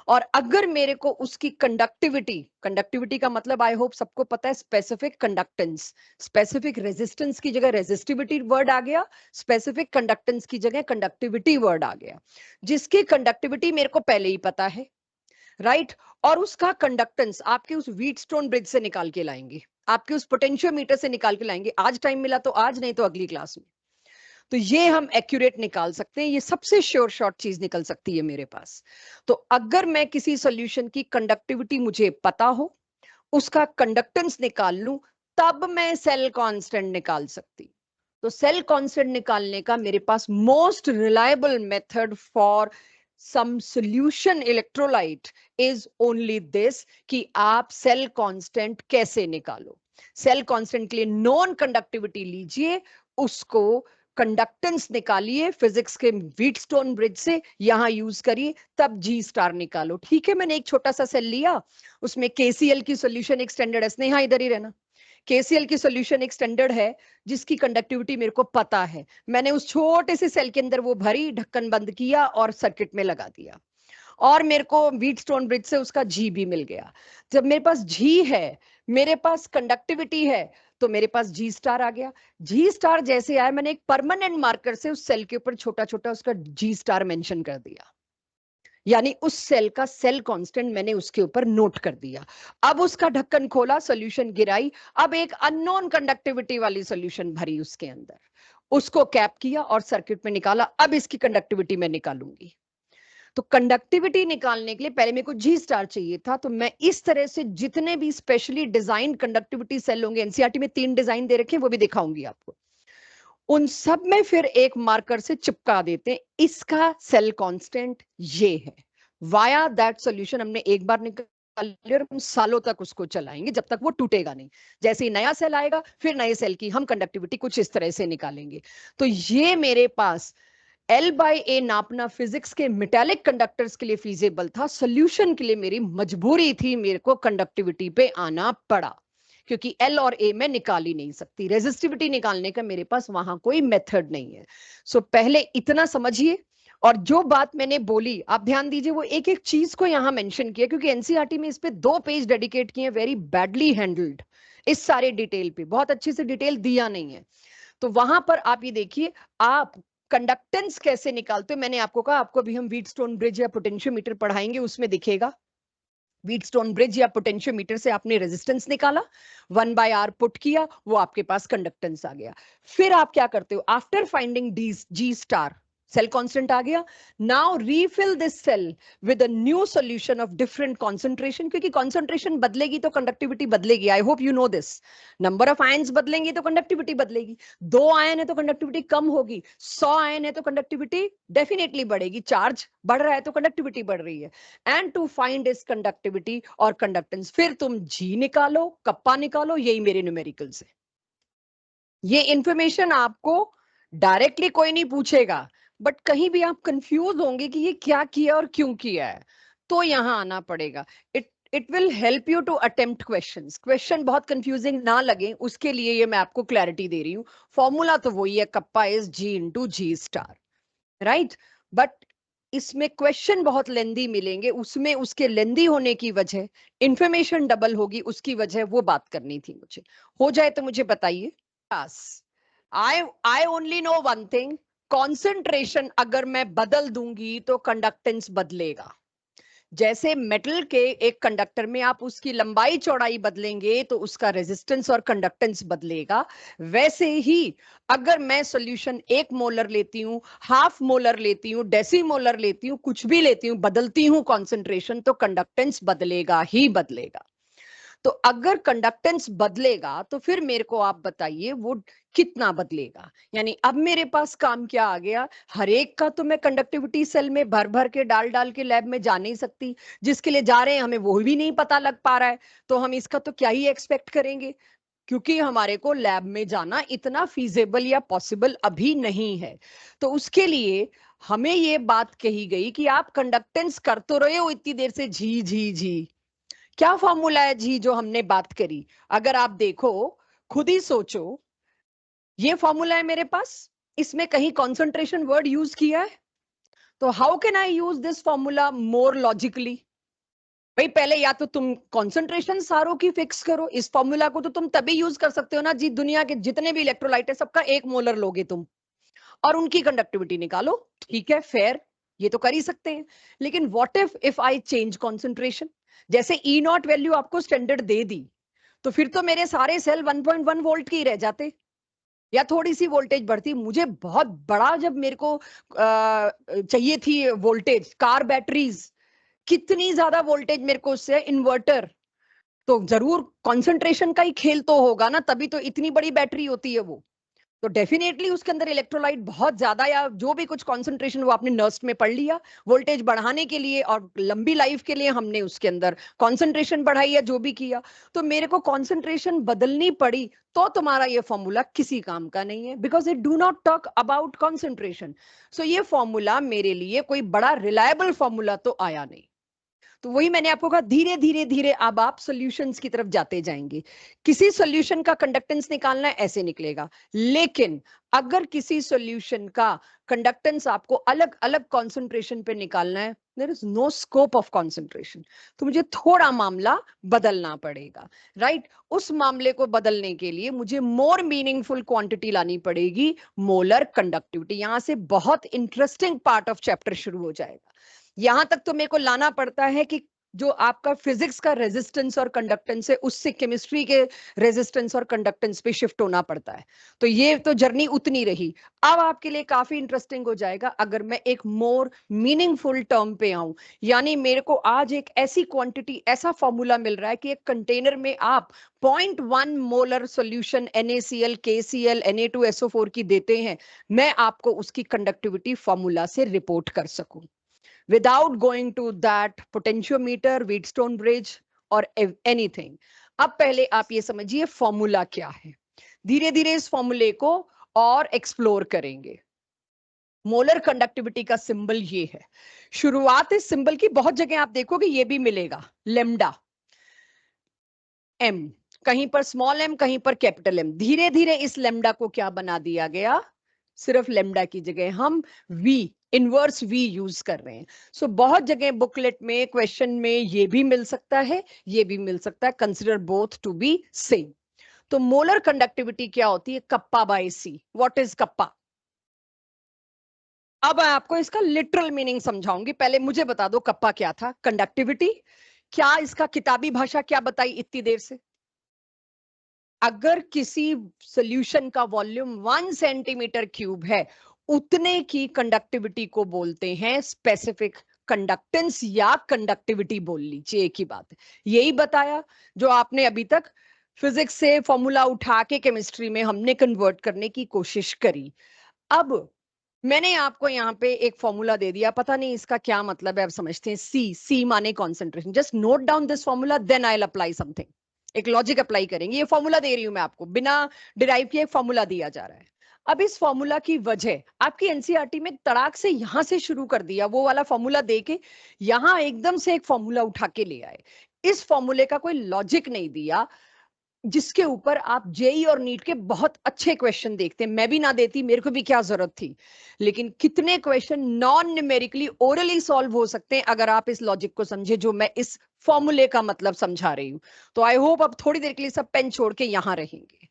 A: और अगर मेरे को उसकी कंडक्टिविटी, कंडक्टिविटी का मतलब आई होप सबको पता है, स्पेसिफिक कंडक्टेंस। स्पेसिफिक रेजिस्टेंस की जगह रेजिस्टिविटी वर्ड आ गया, स्पेसिफिक कंडक्टेंस की जगह कंडक्टिविटी वर्ड आ गया। जिसकी कंडक्टिविटी मेरे को पहले ही पता है, राइट? और उसका कंडक्टेंस आपके उस व्हीटस्टोन ब्रिज से निकाल के लाएंगे, आपके उस पोटेंशियोमीटर से निकाल के लाएंगे। आज टाइम मिला तो आज, नहीं तो अगली क्लास में। तो ये हम एक्यूरेट निकाल सकते हैं, ये सबसे श्योर शॉर्ट चीज निकल सकती है मेरे पास। तो अगर मैं किसी सॉल्यूशन की कंडक्टिविटी मुझे पता हो, उसका कंडक्टेंस निकाल लूं, तब मैं सेल कांस्टेंट निकाल सकती। तो सेल कांस्टेंट निकालने का मेरे पास most reliable method for some solution electrolyte is only this, कि आप सेल कांस्टेंट कैसे निकालो। सेल कांस्टेंट के लिए नॉन कंडक्टिविटी लीजिए, उसको कंडक्टेंस निकालिए फिजिक्स के व्हीटस्टोन ब्रिज से, यहां यूज करिए, तब जी स्टार निकालो। ठीक है, मैंने एक छोटा सा सेल लिया, उसमें केसीएल की सॉल्यूशन एक स्टैंडर्ड है, स्नेहा इधर ही रहना। केसीएल की सॉल्यूशन एक स्टैंडर्ड है जिसकी कंडक्टिविटी मेरे को पता है, मैंने उस छोटे से सेल के अंदर वो भरी, ढक्कन बंद किया और सर्किट में लगा दिया, और मेरे को व्हीटस्टोन ब्रिज से उसका जी भी मिल गया। जब मेरे पास जी है, मेरे पास कंडक्टिविटी है, तो मेरे पास जी स्टार आ गया। जी स्टार जैसे आया, मैंने एक परमानेंट मार्कर से उस सेल के ऊपर छोटा छोटा उसका जी स्टार मेंशन कर दिया, यानी उस सेल का सेल कांस्टेंट मैंने उसके ऊपर नोट कर दिया। अब उसका ढक्कन खोला, सॉल्यूशन गिराई, अब एक अननोन कंडक्टिविटी वाली सॉल्यूशन भरी उसके अंदर, उसको कैप किया और सर्किट में निकाला। अब इसकी कंडक्टिविटी मैं निकालूंगी। तो कंडक्टिविटी निकालने के लिए पहले मेरे को जी स्टार चाहिए था, तो मैं इस तरह से जितने भी स्पेशली डिजाइन कंडक्टिविटी सेल होंगे, एनसीईआरटी में 3 डिजाइन दे रखे हैं, वो भी दिखाऊंगी आपको, उन सब में फिर एक मार्कर से चिपका देते हैं, इसका सेल कांस्टेंट ये है। वाया दैट सॉल्यूशन हमने एक बार निकाल लिया और हम सालों तक उसको चलाएंगे जब तक वो टूटेगा नहीं। जैसे ही नया सेल आएगा, फिर नए सेल की हम कंडक्टिविटी कुछ इस तरह से निकालेंगे। तो ये मेरे पास L/A नापना फिजिक्स के मेटालिक कंडक्टर्स के लिए फीजेबल था, सॉल्यूशन के लिए मेरी मजबूरी थी, मेरे को कंडक्टिविटी पे आना पड़ा, क्योंकि L और A में निकाल ही नहीं सकती, रेजिस्टिविटी निकालने का मेरे पास वहां कोई मेथड नहीं है। सो पहले इतना समझिए, और जो बात मैंने बोली आप ध्यान दीजिए, वो एक एक चीज को यहां मेंशन किया, क्योंकि एनसीईआरटी में इस पे 2 पेज डेडिकेट किए, वेरी बैडली हैंडल्ड, इस सारे डिटेल पे बहुत अच्छे से डिटेल दिया नहीं है। तो वहां पर आप ये देखिए, आप कंडक्टेंस कैसे निकालते हो, मैंने आपको कहा, आपको भी हम व्हीटस्टोन ब्रिज या पोटेंशियोमीटर पढ़ाएंगे, उसमें दिखेगा। व्हीटस्टोन ब्रिज या पोटेंशियोमीटर से आपने रेजिस्टेंस निकाला, 1/R पुट किया, वो आपके पास कंडक्टेंस आ गया। फिर आप क्या करते हो, after finding the G star, cell constant आ गया, now refill this cell with a new solution of different concentration, क्योंकि कंसंट्रेशन बदलेगी तो कंडक्टिविटी बदलेगी। I hope you know this, number of ions बदलेंगे तो कंडक्टिविटी बदलेगी। 2 आयन है तो कंडक्टिविटी कम होगी, 100 आयन है तो कंडक्टिविटी डेफिनेटली बढ़ेगी, चार्ज बढ़ रहा है तो कंडक्टिविटी बढ़ रही है। एंड टू फाइंड इस कंडक्टिविटी और कंडक्टेंस, फिर तुम जी निकालो, कप्पा निकालो, यही मेरे न्यूमेरिकल्स है। ये इंफॉर्मेशन आपको डायरेक्टली कोई नहीं पूछेगा, बट कहीं भी आप कंफ्यूज होंगे कि ये क्या किया और क्यों किया है, तो यहां आना पड़ेगा। It will help you to attempt questions. Question बहुत कंफ्यूजिंग ना लगे, उसके लिए ये मैं आपको क्लैरिटी दे रही हूँ। फॉर्मूला तो वही है, kappa is G into G star, right. But इसमें क्वेश्चन बहुत लेंदी मिलेंगे, उसमें उसके लेंदी होने की वजह, इंफॉर्मेशन डबल होगी, उसकी वजह वो बात करनी थी मुझे। हो जाए तो मुझे बताइए। Yes, I only know one thing, concentration अगर मैं बदल दूंगी तो कंडक्टेंस बदलेगा। जैसे मेटल के एक कंडक्टर में आप उसकी लंबाई चौड़ाई बदलेंगे तो उसका रेजिस्टेंस और कंडक्टेंस बदलेगा, वैसे ही अगर मैं सॉल्यूशन 1 मोलर लेती हूँ, हाफ मोलर लेती हूँ, डेसीमोलर लेती हूँ, कुछ भी लेती हूँ, बदलती हूँ कॉन्सेंट्रेशन, तो कंडक्टेंस बदलेगा ही बदलेगा। तो अगर कंडक्टेंस बदलेगा तो फिर मेरे को आप बताइए वो कितना बदलेगा। यानी अब मेरे पास काम क्या आ गया, हर एक का तो मैं कंडक्टिविटी सेल में भर भर के डाल डाल के लैब में जा नहीं सकती, जिसके लिए जा रहे हैं हमें वो भी नहीं पता लग पा रहा है, तो हम इसका तो क्या ही एक्सपेक्ट करेंगे, क्योंकि हमारे को लैब में जाना इतना फीजेबल या पॉसिबल अभी नहीं है। तो उसके लिए हमें ये बात कही गई कि आप कंडक्टेंस कर तो रहे हो इतनी देर से, जी जी जी, क्या फॉर्मूला है जी जो हमने बात करी, अगर आप देखो, खुद ही सोचो, ये फॉर्मूला है मेरे पास, इसमें कहीं कंसंट्रेशन वर्ड यूज किया है, तो how can I use this formula more logically. भाई पहले या तो तुम कंसंट्रेशन सारों की फिक्स करो, इस फॉर्मूला को तो तुम तभी यूज कर सकते हो ना जी, दुनिया के जितने भी इलेक्ट्रोलाइट है सबका 1 मोलर लोगे तुम और उनकी कंडक्टिविटी निकालो, ठीक है, फेयर, ये तो कर ही सकते हैं। लेकिन what if I change concentration, जैसे ई नॉट वैल्यू आपको स्टैंडर्ड दे दी, तो फिर तो मेरे सारे सेल 1.1 वोल्ट के ही रह जाते, या थोड़ी सी वोल्टेज बढ़ती। मुझे बहुत बड़ा, जब मेरे को चाहिए थी वोल्टेज, कार बैटरीज, कितनी ज्यादा वोल्टेज मेरे को उससे, इन्वर्टर, तो जरूर कंसंट्रेशन का ही खेल तो होगा ना, तभी तो इतनी बड़ी बैटरी होती है वो। तो डेफिनेटली उसके अंदर इलेक्ट्रोलाइट बहुत ज्यादा, या जो भी कुछ कॉन्सेंट्रेशन वो आपने नर्स्ट में पढ़ लिया, वोल्टेज बढ़ाने के लिए और लंबी लाइफ के लिए हमने उसके अंदर कॉन्सेंट्रेशन बढ़ाई या जो भी किया, तो मेरे को कॉन्सेंट्रेशन बदलनी पड़ी, तो तुम्हारा ये फॉर्मूला किसी काम का नहीं है, because it do not talk about concentration. So ये फॉर्मूला मेरे लिए कोई बड़ा रिलायबल फॉर्मूला तो आया नहीं। तो वही मैंने आपको कहा, धीरे धीरे धीरे अब आप सॉल्यूशंस की तरफ जाते जाएंगे। किसी सॉल्यूशन का कंडक्टेंस निकालना है, ऐसे निकलेगा। लेकिन अगर किसी सॉल्यूशन का कंडक्टेंस आपको अलग अलग कॉन्सेंट्रेशन पे निकालना है, there is no scope of concentration, तो मुझे थोड़ा मामला बदलना पड़ेगा, राइट? उस मामले को बदलने के लिए मुझे मोर मीनिंगफुल क्वांटिटी लानी पड़ेगी, मोलर कंडक्टिविटी। यहां से बहुत इंटरेस्टिंग पार्ट ऑफ चैप्टर शुरू हो जाएगा। यहां तक तो मेरे को लाना पड़ता है कि जो आपका फिजिक्स का रेजिस्टेंस और कंडक्टेंस है, उससे केमिस्ट्री के रेजिस्टेंस और कंडक्टेंस पे शिफ्ट होना पड़ता है। तो ये तो जर्नी उतनी रही। अब आपके लिए काफी इंटरेस्टिंग हो जाएगा अगर मैं एक मोर मीनिंगफुल टर्म पे आऊं। यानी मेरे को आज एक ऐसी क्वांटिटी, ऐसा फॉर्मूला मिल रहा है कि एक कंटेनर में आप 0.1 molar solution NaCl KCl Na2SO4 की देते हैं, मैं आपको उसकी कंडक्टिविटी फॉर्मूला से रिपोर्ट कर सकूं without going to that potentiometer, Wheatstone bridge or anything. अब पहले आप ये समझिए फॉर्मूला क्या है, धीरे धीरे इस फॉर्मूले को और एक्सप्लोर करेंगे। मोलर कंडक्टिविटी का सिंबल ये है। शुरुआत इस सिंबल की बहुत जगह आप देखोगे ये भी मिलेगा, लेमडा एम, कहीं पर स्मॉल एम, कहीं पर कैपिटल एम। धीरे धीरे इस लेमडा को क्या बना दिया गया, सिर्फ लेमडा की जगह हम वी, इनवर्स वी यूज कर रहे हैं। सो बहुत जगह बुकलेट में, क्वेश्चन में ये भी मिल सकता है, ये भी मिल सकता है। Consider both to be same. तो मोलर कंडक्टिविटी क्या होती है, kappa by C. What is kappa? अब मैं आपको इसका लिटरल मीनिंग समझाऊंगी, पहले मुझे बता दो कप्पा क्या था। कंडक्टिविटी क्या, इसका किताबी भाषा क्या बताई इतनी देर से? अगर किसी सॉल्यूशन का वॉल्यूम 1 सेंटीमीटर क्यूब है, उतने की कंडक्टिविटी को बोलते हैं स्पेसिफिक कंडक्टेंस या कंडक्टिविटी बोल लीजिए, एक ही बात है। यही बताया जो आपने अभी तक फिजिक्स से फॉर्मूला उठा के केमिस्ट्री में हमने कन्वर्ट करने की कोशिश करी। अब मैंने आपको यहाँ पे एक फॉर्मूला दे दिया, पता नहीं इसका क्या मतलब है, अब समझते हैं। सी माने concentration. Just note down this formula, then I will apply something. एक लॉजिक अप्लाई करेंगे। ये फॉर्मूला दे रही हूं मैं आपको, बिना डिराइव किए फॉर्मूला दिया जा रहा है। अब इस फॉर्मूला की वजह आपकी एनसीईआरटी में तड़ाक से यहां से शुरू कर दिया, वो वाला फॉर्मूला दे के यहां एकदम से एक फॉर्मूला उठा के ले आए। इस फॉर्मूले का कोई लॉजिक नहीं दिया जिसके ऊपर आप जेई और नीट के बहुत अच्छे क्वेश्चन देखते हैं। मैं भी ना देती, मेरे को भी क्या जरूरत थी। लेकिन कितने question non numerically orally solve हो सकते हैं अगर आप इस लॉजिक को समझे जो मैं इस फॉर्मूले का मतलब समझा रही हूं। तो आई होप अब थोड़ी देर के लिए सब पेन छोड़ के यहां रहेंगे।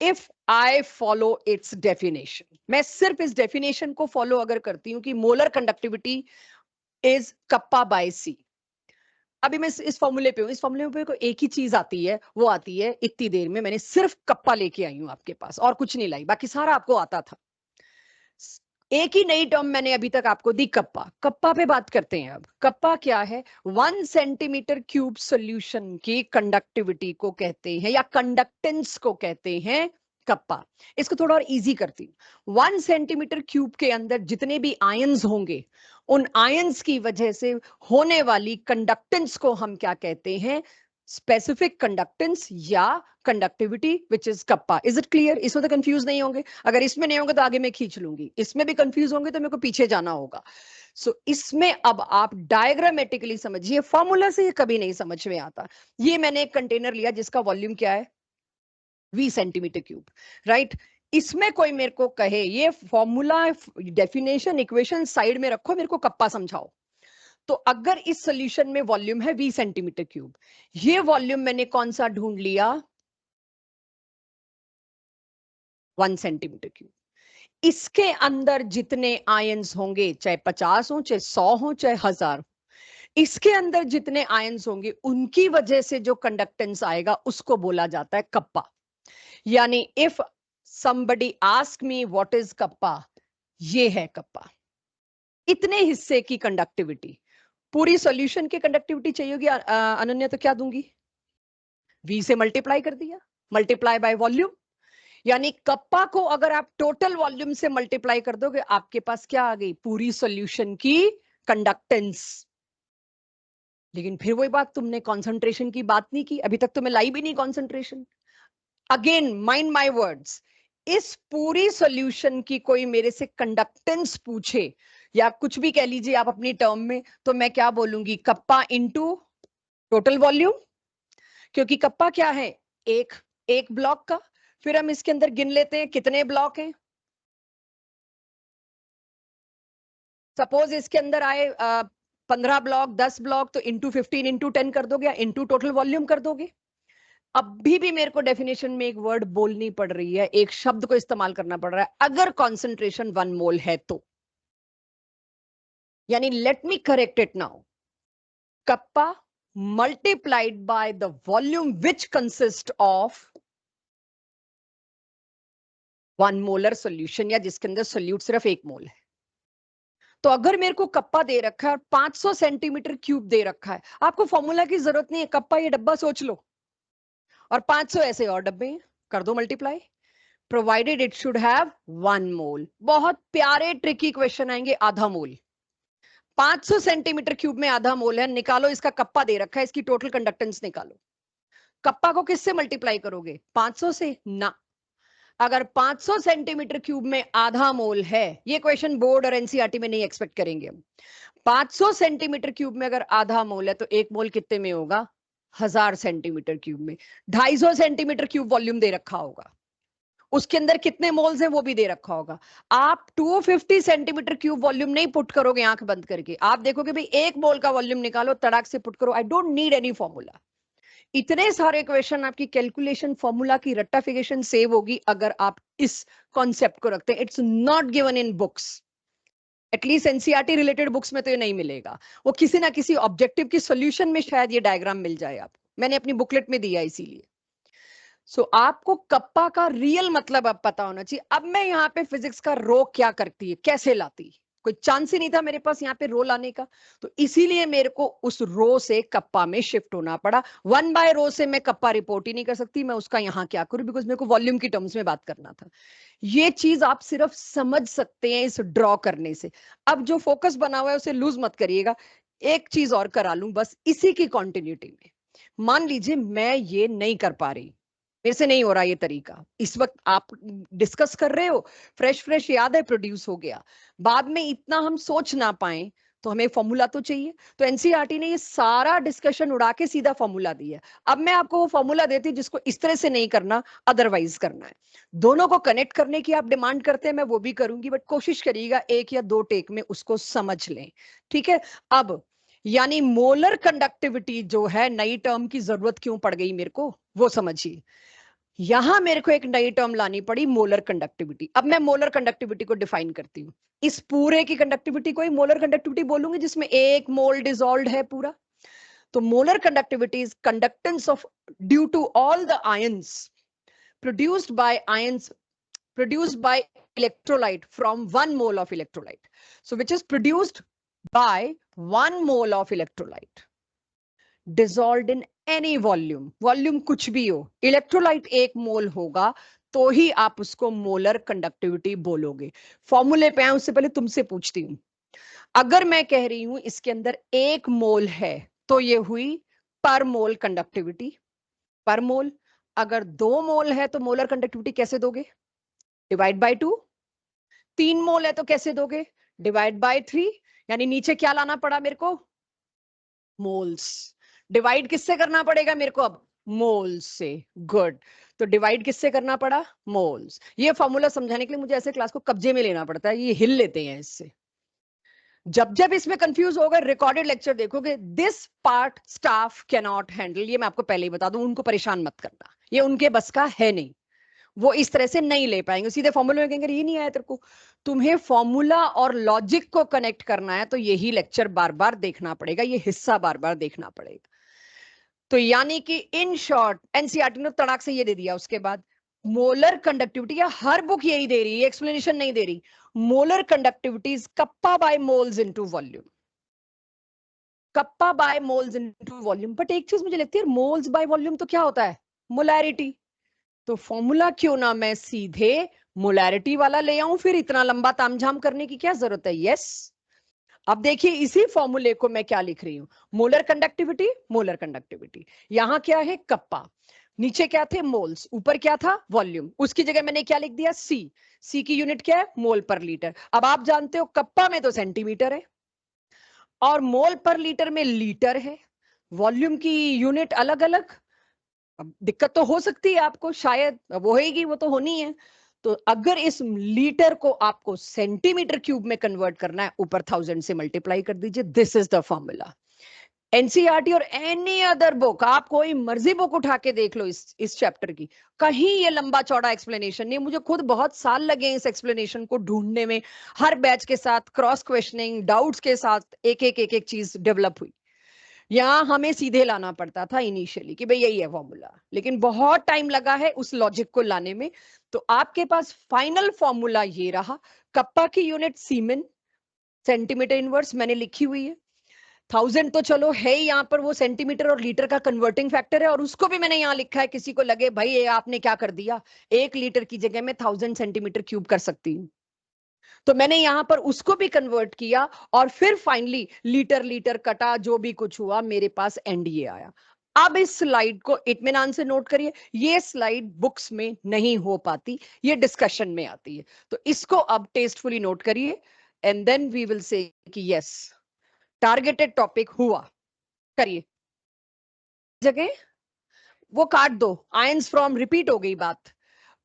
A: If I follow it's definition, मैं सिर्फ इस डेफिनेशन को फॉलो अगर करती हूं कि molar conductivity is kappa by C. अभी मैं इस फॉर्मूले पे हूँ, इस फॉर्मूले पे को एक ही चीज आती है, वो आती है इतनी देर में मैंने सिर्फ कप्पा लेके आई हूँ आपके पास, और कुछ नहीं लाई, बाकी सारा आपको आता था। एक ही नई टर्म मैंने अभी तक आपको दी, कप्पा। कप्पा पे बात करते हैं। अब कप्पा क्या है? 1 सेंटीमीटर क्यूब सॉल्यूशन की कंडक्टिविटी को कहते हैं या कंडक्टेंस को कहते हैं कप्पा। इसको थोड़ा और इजी करती हूँ। 1 सेंटीमीटर क्यूब के अंदर जितने भी आयंस होंगे, उन आयंस की वजह से होने वाली कंडक्टेंस को हम क्या कहते हैं? स्पेसिफिक कंडक्टेंस या conductivity, which is kappa. Is it clear? इसमें तो कंफ्यूज नहीं होंगे। अगर इसमें नहीं होंगे तो आगे मैं खींच लूंगी, इसमें भी कंफ्यूज होंगे तो मेरे को पीछे जाना होगा। सो इसमें अब आप डायग्रामेटिकली समझिए, फॉर्मूला से ये कभी नहीं समझ में आता। ये मैंने एक कंटेनर लिया जिसका वॉल्यूम क्या है? 20 सेंटीमीटर क्यूब, राइट? इसमें कोई मेरे को कहे ये फॉर्मूला, डेफिनेशन, इक्वेशन साइड में रखो, मेरे को कप्पा समझाओ। तो अगर इस सॉल्यूशन में वॉल्यूम है 20 सेंटीमीटर क्यूब, ये वॉल्यूम मैंने कौन सा ढूंढ लिया? 1 सेंटीमीटर क्यूब। इसके अंदर जितने आयंस होंगे, चाहे 50 हो, चाहे 100 हो, चाहे 1000 हो, इसके अंदर जितने आयंस होंगे उनकी वजह से जो कंडक्टेंस आएगा उसको बोला जाता है कप्पा। यानी if somebody ask me what is kappa, ये है कप्पा। इतने हिस्से की कंडक्टिविटी, पूरी सॉल्यूशन की कंडक्टिविटी चाहिए होगी अनन्या, तो क्या दूंगी? V से मल्टीप्लाई कर दिया, मल्टीप्लाई बाय वॉल्यूम। यानी कप्पा को अगर आप टोटल वॉल्यूम से मल्टीप्लाई कर दोगे, आपके पास क्या आ गई? पूरी सॉल्यूशन की कंडक्टेंस। लेकिन फिर वही बात, तुमने कॉन्सेंट्रेशन की बात नहीं की, अभी तक तो मैं लाई भी नहीं concentration. Again mind my words, इस पूरी सॉल्यूशन की कोई मेरे से कंडक्टेंस पूछे या कुछ भी कह लीजिए आप अपनी टर्म में, तो मैं क्या बोलूंगी? Kappa into total volume. क्योंकि कप्पा क्या है? एक एक ब्लॉक का। फिर हम इसके अंदर गिन लेते हैं कितने ब्लॉक हैं। सपोज इसके अंदर आए 15 ब्लॉक, 10 ब्लॉक, तो इंटू 15 इंटू 10 कर दोगे, इंटू टोटल वॉल्यूम कर दोगे। अभी भी मेरे को डेफिनेशन में एक वर्ड बोलनी पड़ रही है, एक शब्द को इस्तेमाल करना पड़ रहा है, अगर कॉन्सेंट्रेशन 1 मोल है तो। यानी let me correct it now, kappa multiplied by the volume which consist of 1 molar solution, या जिसके अंदर सोल्यूट सिर्फ 1 मोल है। तो अगर मेरे को कप्पा दे रखा है और 500 सेंटीमीटर क्यूब दे रखा है, आपको फॉर्मूला की जरूरत नहीं है, कप्पा ये डब्बा सोच लो और 500 ऐसे और डब्बे हैं, कर दो multiply, provided it should have 1 मोल। बहुत प्यारे ट्रिकी क्वेश्चन आएंगे, आधा मोल। 500 सेंटीमीटर क्यूब में आधा मोल है, निकालो, इसका कप्पा दे रखा है, इसकी टोटल कंडक्टेंस निकालो। कप्पा को किससे मल्टीप्लाई करोगे? 500 से ना। अगर 500 सेंटीमीटर क्यूब में आधा मोल है, ये क्वेश्चन बोर्ड और एनसीईआरटी में नहीं एक्सपेक्ट करेंगे हम। 500 सेंटीमीटर क्यूब में अगर आधा मोल है, तो एक मोल कितने में होगा? 1000 सेंटीमीटर क्यूब में। 250 सेंटीमीटर क्यूब वॉल्यूम दे रखा होगा, उसके अंदर कितने मोल्स हैं वो भी दे रखा होगा। आप 250 सेंटीमीटर क्यूब वॉल्यूम नहीं पुट करोगे आंख बंद करके, आप देखोगे भाई एक मोल का वॉल्यूम निकालो, तड़ाक से पुट करो, I don't need any formula. इतने सारे क्वेश्चन आपकी कैलकुलेशन फॉर्मूला की रट्टाफिकेशन सेव होगी अगर आप इस कॉन्सेप्ट को रखते हैं। It's not given in books, at least NCERT related books में तो ये नहीं मिलेगा। वो किसी ना किसी ऑब्जेक्टिव की सॉल्यूशन में शायद ये डायग्राम मिल जाए आपको, मैंने अपनी बुकलेट में दिया इसीलिए। सो आपको कप्पा का रियल मतलब अब पता होना चाहिए। अब मैं यहाँ पे फिजिक्स का रो क्या करती है, कैसे लाती, कोई चांस ही नहीं था मेरे पास यहाँ पे रो लाने का, तो इसीलिए मेरे को उस रो से कप्पा में शिफ्ट होना पड़ा। 1 बाय रो से मैं कप्पा रिपोर्ट ही नहीं कर सकती, मैं उसका यहाँ क्या करूं, बिकॉज मेरे को वॉल्यूम की टर्म्स में बात करना था। ये चीज आप सिर्फ समझ सकते हैं इस ड्रॉ करने से। अब जो फोकस बना हुआ है उसे लूज मत करिएगा। एक चीज और करा लूं बस इसी की कॉन्टिन्यूटी में। मान लीजिए मैं ये नहीं कर पा रही, मेरे से नहीं हो रहा ये तरीका, इस वक्त आप डिस्कस कर रहे हो, फ्रेश फ्रेश याद है, प्रोड्यूस हो गया, बाद में इतना हम सोच ना पाए, तो हमें फॉर्मूला तो चाहिए। तो एनसीईआरटी ने ये सारा डिस्कशन उड़ा के सीधा फॉर्मूला दिया। अब मैं आपको वो फॉर्मूला देती जिसको इस तरह से नहीं करना, अदरवाइज करना है। दोनों को कनेक्ट करने की आप डिमांड करते हैं, मैं वो भी करूंगी, बट कोशिश करिएगा 1 या 2 टेक में उसको समझ लें, ठीक है। अब यानी मोलर कंडक्टिविटी जो है, नई टर्म की जरूरत क्यों पड़ गई मेरे को, वो समझिए। यहां मेरे को एक नई टर्म लानी पड़ी, मोलर कंडक्टिविटी। अब मैं मोलर कंडक्टिविटी को डिफाइन करती हूँ। इस पूरे की कंडक्टिविटी को ही मोलर कंडक्टिविटी बोलूंगी, जिसमें एक मोल डिसॉल्व्ड है पूरा। तो molar conductivity is conductance of due to all the ions produced by ions produced by electrolyte from 1 mole of electrolyte, so which is produced by 1 mole of electrolyte dissolved in any volume, volume कुछ भी हो, electrolyte 1 मोल होगा तो ही आप उसको molar conductivity बोलोगे। फॉर्मूले पे आए उससे पहले तुमसे पूछती हूं, अगर मैं कह रही हूं इसके अंदर 1 मोल है, तो ये हुई पर मोल कंडक्टिविटी, पर मोल। अगर 2 मोल है तो मोलर कंडक्टिविटी कैसे दोगे? Divide by 2। 3 मोल है तो कैसे दोगे? Divide by 3। यानी नीचे क्या लाना पड़ा मेरे को? मोल्स। डिवाइड किससे करना पड़ेगा मेरे को अब? मोल्स से। गुड। तो डिवाइड किससे करना पड़ा? मोल्स। ये फॉर्मूला समझाने के लिए मुझे ऐसे क्लास को कब्जे में लेना पड़ता है, ये हिल लेते हैं इससे। जब जब इसमें कंफ्यूज होगा, रिकॉर्डेड लेक्चर देखोगे, this part staff can not handle, ये मैं आपको पहले ही बता दूं, उनको परेशान मत करना, ये उनके बस का है नहीं, वो इस तरह से नहीं ले पाएंगे। सीधे फॉर्मूला में कहेंगे ये नहीं आया तेरे को। तुम्हें फॉर्मूला और लॉजिक को कनेक्ट करना है तो यही लेक्चर बार बार देखना पड़ेगा, ये हिस्सा बार बार देखना पड़ेगा। तो यानी कि इन शॉर्ट एनसीईआरटी ने तड़ाक से ये दे दिया, उसके बाद मोलर कंडक्टिविटी, या हर बुक यही दे रही है, एक्सप्लेनेशन नहीं दे रही। Molar conductivity is kappa by moles into volume, kappa by moles into volume. But एक चीज मुझे लगती है, मोल्स बाय वॉल्यूम तो क्या होता है? मोलैरिटी। तो फॉर्मूला क्यों ना मैं सीधे मोलैरिटी वाला ले आऊं, फिर इतना लंबा तामझाम करने की क्या जरूरत है। यस अब देखिए इसी फॉर्मूले को मैं क्या लिख रही हूं, मोलर कंडक्टिविटी, मोलर कंडक्टिविटी। यहां क्या है कप्पा, नीचे क्या थे मोल्स, ऊपर क्या था वॉल्यूम, उसकी जगह मैंने क्या लिख दिया सी। सी की यूनिट क्या है मोल पर लीटर। अब आप जानते हो कप्पा में तो सेंटीमीटर है और मोल पर लीटर में लीटर है, वॉल्यूम की यूनिट अलग अलग। अब दिक्कत तो हो सकती है आपको, शायद वो होगी, वो तो होनी है। तो अगर इस लीटर को आपको सेंटीमीटर क्यूब में कन्वर्ट करना है, ऊपर 1000 से मल्टीप्लाई कर दीजिए। This is the formula. NCERT और एनी अदर बुक, आप कोई मर्जी बुक उठा के देख लो इस चैप्टर की, कहीं ये लंबा चौड़ा एक्सप्लेनेशन नहीं। मुझे खुद बहुत साल लगे इस एक्सप्लेनेशन को ढूंढने में, हर बैच के साथ क्रॉस क्वेश्चनिंग डाउट्स के साथ एक एक चीज डेवलप हुई। यहाँ हमें सीधे लाना पड़ता था इनिशियली कि भाई यही है फॉर्मूला, लेकिन बहुत टाइम लगा है उस लॉजिक को लाने में। तो आपके पास फाइनल फॉर्मूला ये रहा। कप्पा की यूनिट सीमेन, सेंटीमीटर इनवर्स मैंने लिखी हुई है। 1000 तो चलो है ही, यहाँ पर वो सेंटीमीटर और लीटर का कन्वर्टिंग फैक्टर है, और उसको भी मैंने यहाँ लिखा है। किसी को लगे भाई ये आपने क्या कर दिया, 1 लीटर की जगह में 1000 सेंटीमीटर क्यूब कर सकती हूँ, तो मैंने यहां पर उसको भी कन्वर्ट किया। और फिर फाइनली लीटर लीटर कटा, जो भी कुछ हुआ मेरे पास एंड ये आया। अब इस स्लाइड को इत्मीनान से नोट करिए, ये स्लाइड बुक्स में नहीं हो पाती, ये डिस्कशन में आती है। तो इसको अब टेस्टफुली नोट करिए and then we will say कि यस टारगेटेड टॉपिक हुआ। करिए जगह वो काट दो, आयंस फ्रॉम रिपीट हो गई बात।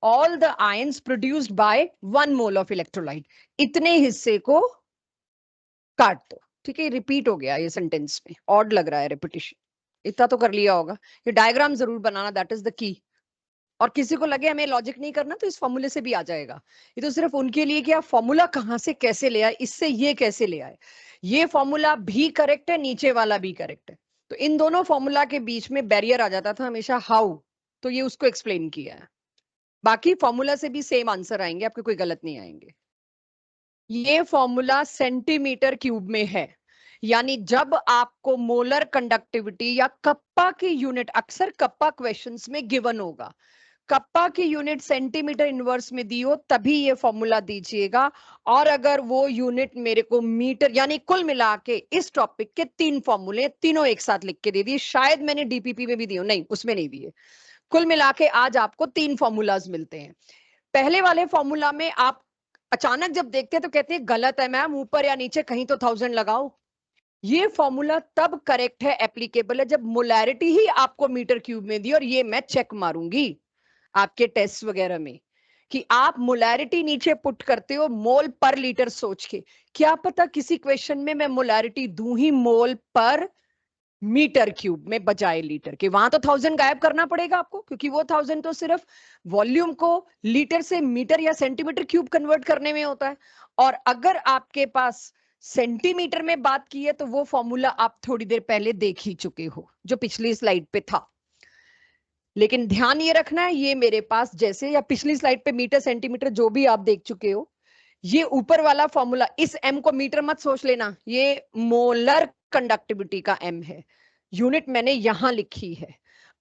A: All the ions produced by 1 mole of electrolyte, इतने हिस्से को काट दो। ठीक है, रिपीट हो गया ये सेंटेंस में, ऑड लग रहा है रिपीटिशन, इतना तो कर लिया होगा। ये डायग्राम जरूर बनाना, दैट इज द की। और किसी को लगे हमें लॉजिक नहीं करना तो इस फॉर्मूले से भी आ जाएगा। ये तो सिर्फ उनके लिए कि आप फॉर्मूला कहां से कैसे ले आए, इससे ये कैसे ले आए। ये फॉर्मूला भी करेक्ट है, नीचे वाला भी करेक्ट है, तो इन दोनों फॉर्मूला के बीच में बैरियर आ जाता था हमेशा हाउ, तो ये उसको एक्सप्लेन किया है। बाकी फॉर्मूला से भी सेम आंसर आएंगे, आपके कोई गलत नहीं आएंगे। ये फॉर्मूला सेंटीमीटर क्यूब में है, यानी जब आपको मोलर कंडक्टिविटी या कप्पा की यूनिट, अक्सर कप्पा क्वेश्चंस में गिवन होगा, कप्पा की यूनिट सेंटीमीटर इनवर्स में दी हो तभी ये फॉर्मूला दीजिएगा। और अगर वो यूनिट मेरे को मीटर, यानी कुल मिला के इस टॉपिक के 3 फॉर्मूले तीनों एक साथ लिख के दे दिए, शायद मैंने डीपीपी में भी दिए, नहीं उसमें नहीं दिए। कुल मिला के आज आपको 3 फॉर्मूलाज मिलते हैं। पहले वाले फॉर्मूला में आप अचानक जब देखते हैं तो कहते हैं गलत है मैम, ऊपर या नीचे कहीं तो 1000 लगाओ। ये फॉर्मूला तब करेक्ट है, एप्लीकेबल है, जब मोलैरिटी ही आपको मीटर क्यूब में दी, और ये मैं चेक मारूंगी आपके टेस्ट वगैरह में कि आप मोलैरिटी नीचे पुट करते हो मोल पर लीटर सोच के। क्या पता किसी क्वेश्चन में मैं मोलैरिटी दूं ही मोल पर मीटर क्यूब में बजाय लीटर के, वहां तो 1000 गायब करना पड़ेगा आपको, क्योंकि वो 1000 तो सिर्फ वॉल्यूम को लीटर से मीटर या सेंटीमीटर क्यूब कन्वर्ट करने में होता है। और अगर आपके पास सेंटीमीटर में बात की है तो वो फॉर्मूला आप थोड़ी देर पहले देख ही चुके हो, जो पिछली स्लाइड पे था। लेकिन ध्यान ये रखना है, ये मेरे पास जैसे, या पिछली स्लाइड पे मीटर सेंटीमीटर जो भी आप देख चुके हो, ये ऊपर वाला फॉर्मूला, इस एम को मीटर मत सोच लेना, ये मोलर कंडक्टिविटी का एम है, यूनिट मैंने यहां लिखी है।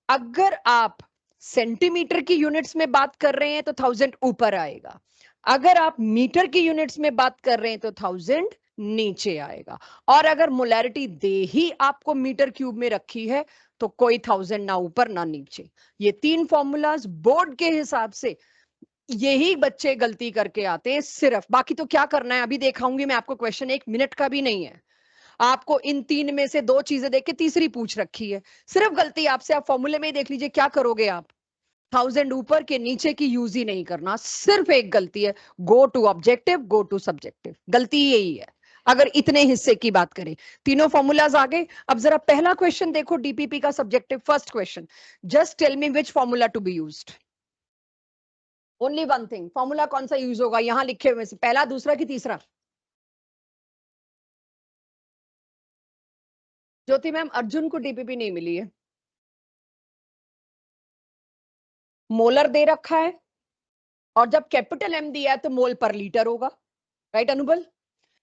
A: अगर आप सेंटीमीटर की यूनिट्स में बात कर रहे हैं तो 1000 ऊपर आएगा, अगर आप मीटर की यूनिट्स में बात कर रहे हैं तो 1000 नीचे आएगा। और अगर मोलैरिटी दे ही आपको मीटर क्यूब में रखी है तो कोई 1000 ना ऊपर ना नीचे। ये 3 फॉर्मूलाज बोर्ड के हिसाब से यही बच्चे गलती करके आते हैं सिर्फ, बाकी तो क्या करना है अभी दिखाऊंगी मैं आपको। क्वेश्चन 1 मिनट का भी नहीं है, आपको इन 3 में से 2 चीजें देख के तीसरी पूछ रखी है। सिर्फ गलती आपसे, आप फॉर्मूले में ही देख लीजिए क्या करोगे आप, 1000 ऊपर के नीचे की यूज ही नहीं करना। सिर्फ एक गलती है, go to objective, go to subjective, गलती यही है अगर इतने हिस्से की बात करें। तीनों फॉर्मूलाज आ गए। अब जरा पहला क्वेश्चन देखो डीपीपी का subjective, first question, just tell me which formula to be used. Only one thing, formula कौन सा यूज होगा यहां लिखे हुए से, पहला, दूसरा कि तीसरा? ज्योति मैम, अर्जुन को डीपीपी नहीं मिली है। मोलर दे रखा है, और जब कैपिटल एम दिया है तो मोल पर लीटर होगा, राइट अनुबल?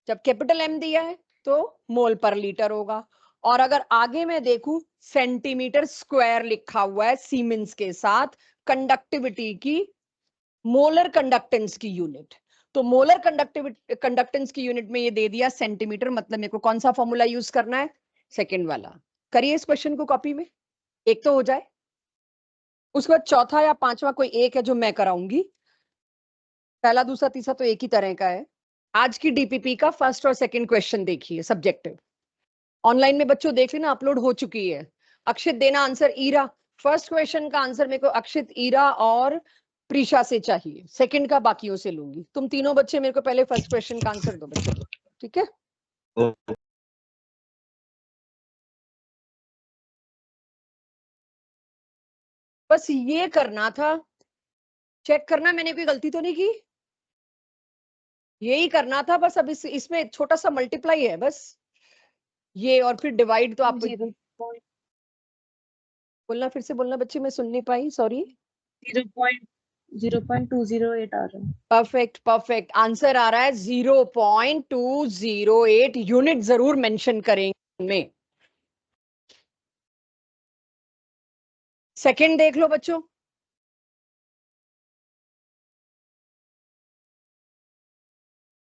A: जब कैपिटल एम दिया है तो मोल पर लीटर होगा। और अगर आगे मैं देखूं सेंटीमीटर स्क्वायर लिखा हुआ है सीमेंस के साथ कंडक्टिविटी की, मोलर कंडक्टेंस की यूनिट। तो मोलर कंडक्टेंस की यूनिट में ये दे दिया सेंटीमीटर, मतलब मेरे को कौन सा फॉर्मूला यूज करना है? सेकंड वाला। करिए इस क्वेश्चन को कॉपी में, एक तो हो जाए, उसके बाद चौथा या पांचवा कोई एक है जो मैं कराऊंगी। पहला दूसरा तीसरा तो एक ही तरह का है। आज की डीपीपी का फर्स्ट और सेकंड क्वेश्चन देखिए, सब्जेक्टिव। ऑनलाइन में बच्चों देख लेना, अपलोड हो चुकी है। अक्षित देना आंसर, ईरा। फर्स्ट क्वेश्चन का आंसर मेरे को अक्षित, ईरा और प्रीशा से चाहिए, सेकंड का बाकियों से लूंगी। तुम तीनों बच्चे मेरे को पहले फर्स्ट क्वेश्चन का आंसर दो बच्चों, ठीक है? बस ये करना था, चेक करना मैंने कोई गलती तो नहीं की, यही करना था बस। अब इसमें छोटा सा मल्टीप्लाई है बस ये, और फिर डिवाइड तो आप बोलना, फिर से बोलना बच्चे, मैं सुन नहीं पाई, सॉरी।
B: 0.208 आ रहा है।
A: परफेक्ट परफेक्ट, आंसर आ रहा है 0.208 यूनिट, जरूर मेंशन करेंगे में। सेकंड देख लो बच्चों।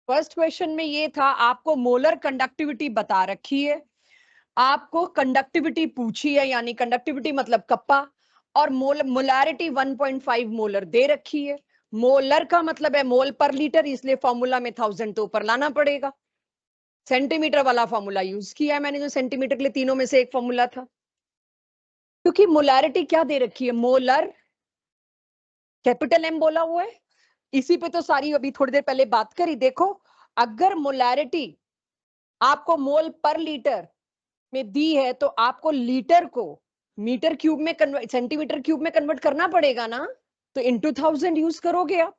A: फर्स्ट क्वेश्चन में ये था, आपको मोलर कंडक्टिविटी बता रखी है, आपको कंडक्टिविटी पूछी है, यानी कंडक्टिविटी मतलब कप्पा, और मोलैरिटी 1.5 मोलर दे रखी है। मोलर का मतलब है मोल पर लीटर, इसलिए फॉर्मूला में 1000 तो ऊपर लाना पड़ेगा। सेंटीमीटर वाला फॉर्मूला यूज किया है मैंने, जो सेंटीमीटर के लिए तीनों में से एक फॉर्मूला था। क्योंकि मोलैरिटी क्या दे रखी है, मोलर कैपिटल एम बोला हुआ है, इसी पे तो सारी अभी थोड़ी देर पहले बात करी। देखो, अगर मोलैरिटी आपको मोल पर लीटर में दी है तो आपको लीटर को मीटर क्यूब में कन्वर्ट, सेंटीमीटर क्यूब में कन्वर्ट करना पड़ेगा ना, तो इंटू 1000 यूज करोगे आप।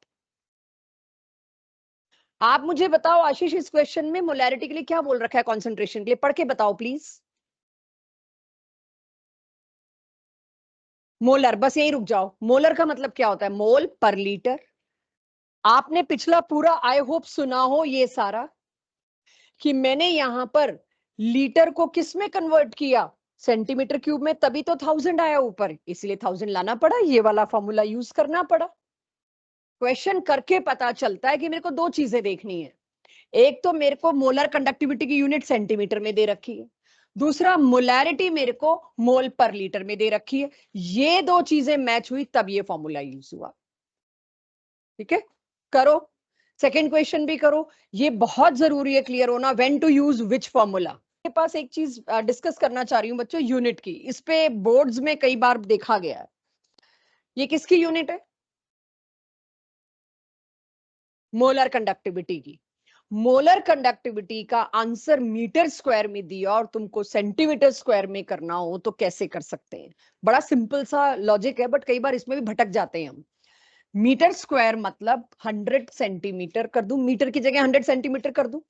A: आप मुझे बताओ आशीष, इस क्वेश्चन में मोलैरिटी के लिए क्या बोल रखा है, कॉन्सेंट्रेशन के लिए पढ़ के बताओ प्लीज। मोलर, बस यही रुक जाओ। मोलर का मतलब क्या होता है, मोल पर लीटर। आपने पिछला पूरा आई होप सुना हो ये सारा, कि मैंने यहां पर लीटर को किस में कन्वर्ट किया, सेंटीमीटर क्यूब में, तभी तो 1000 आया ऊपर, इसलिए 1000 लाना पड़ा, ये वाला फॉर्मूला यूज करना पड़ा। क्वेश्चन करके पता चलता है कि मेरे को दो चीजें देखनी है, एक तो मेरे को मोलर कंडक्टिविटी की यूनिट सेंटीमीटर में दे रखी है, दूसरा मोलैरिटी मेरे को मोल पर लीटर में दे रखी है। ये दो चीजें मैच हुई तब ये फॉर्मूला यूज हुआ, ठीक है? करो, सेकेंड क्वेश्चन भी करो। ये बहुत जरूरी है क्लियर होना, when to use which formula. के पास एक चीज डिस्कस करना चाह रही हूँ बच्चों, यूनिट की। इस पे बोर्ड्स में कई बार देखा गया है, ये किसकी यूनिट है? मोलर कंडक्टिविटी की। मोलर कंडक्टिविटी का आंसर मीटर स्क्वायर में दिया और तुमको सेंटीमीटर स्क्वायर में करना हो तो कैसे कर सकते हैं? बड़ा सिंपल सा लॉजिक है, बट कई बार इसमें भी भटक जाते हैं हम। मीटर स्क्वायर मतलब 100 सेंटीमीटर कर दूं, मीटर की जगह 100 सेंटीमीटर कर दूं,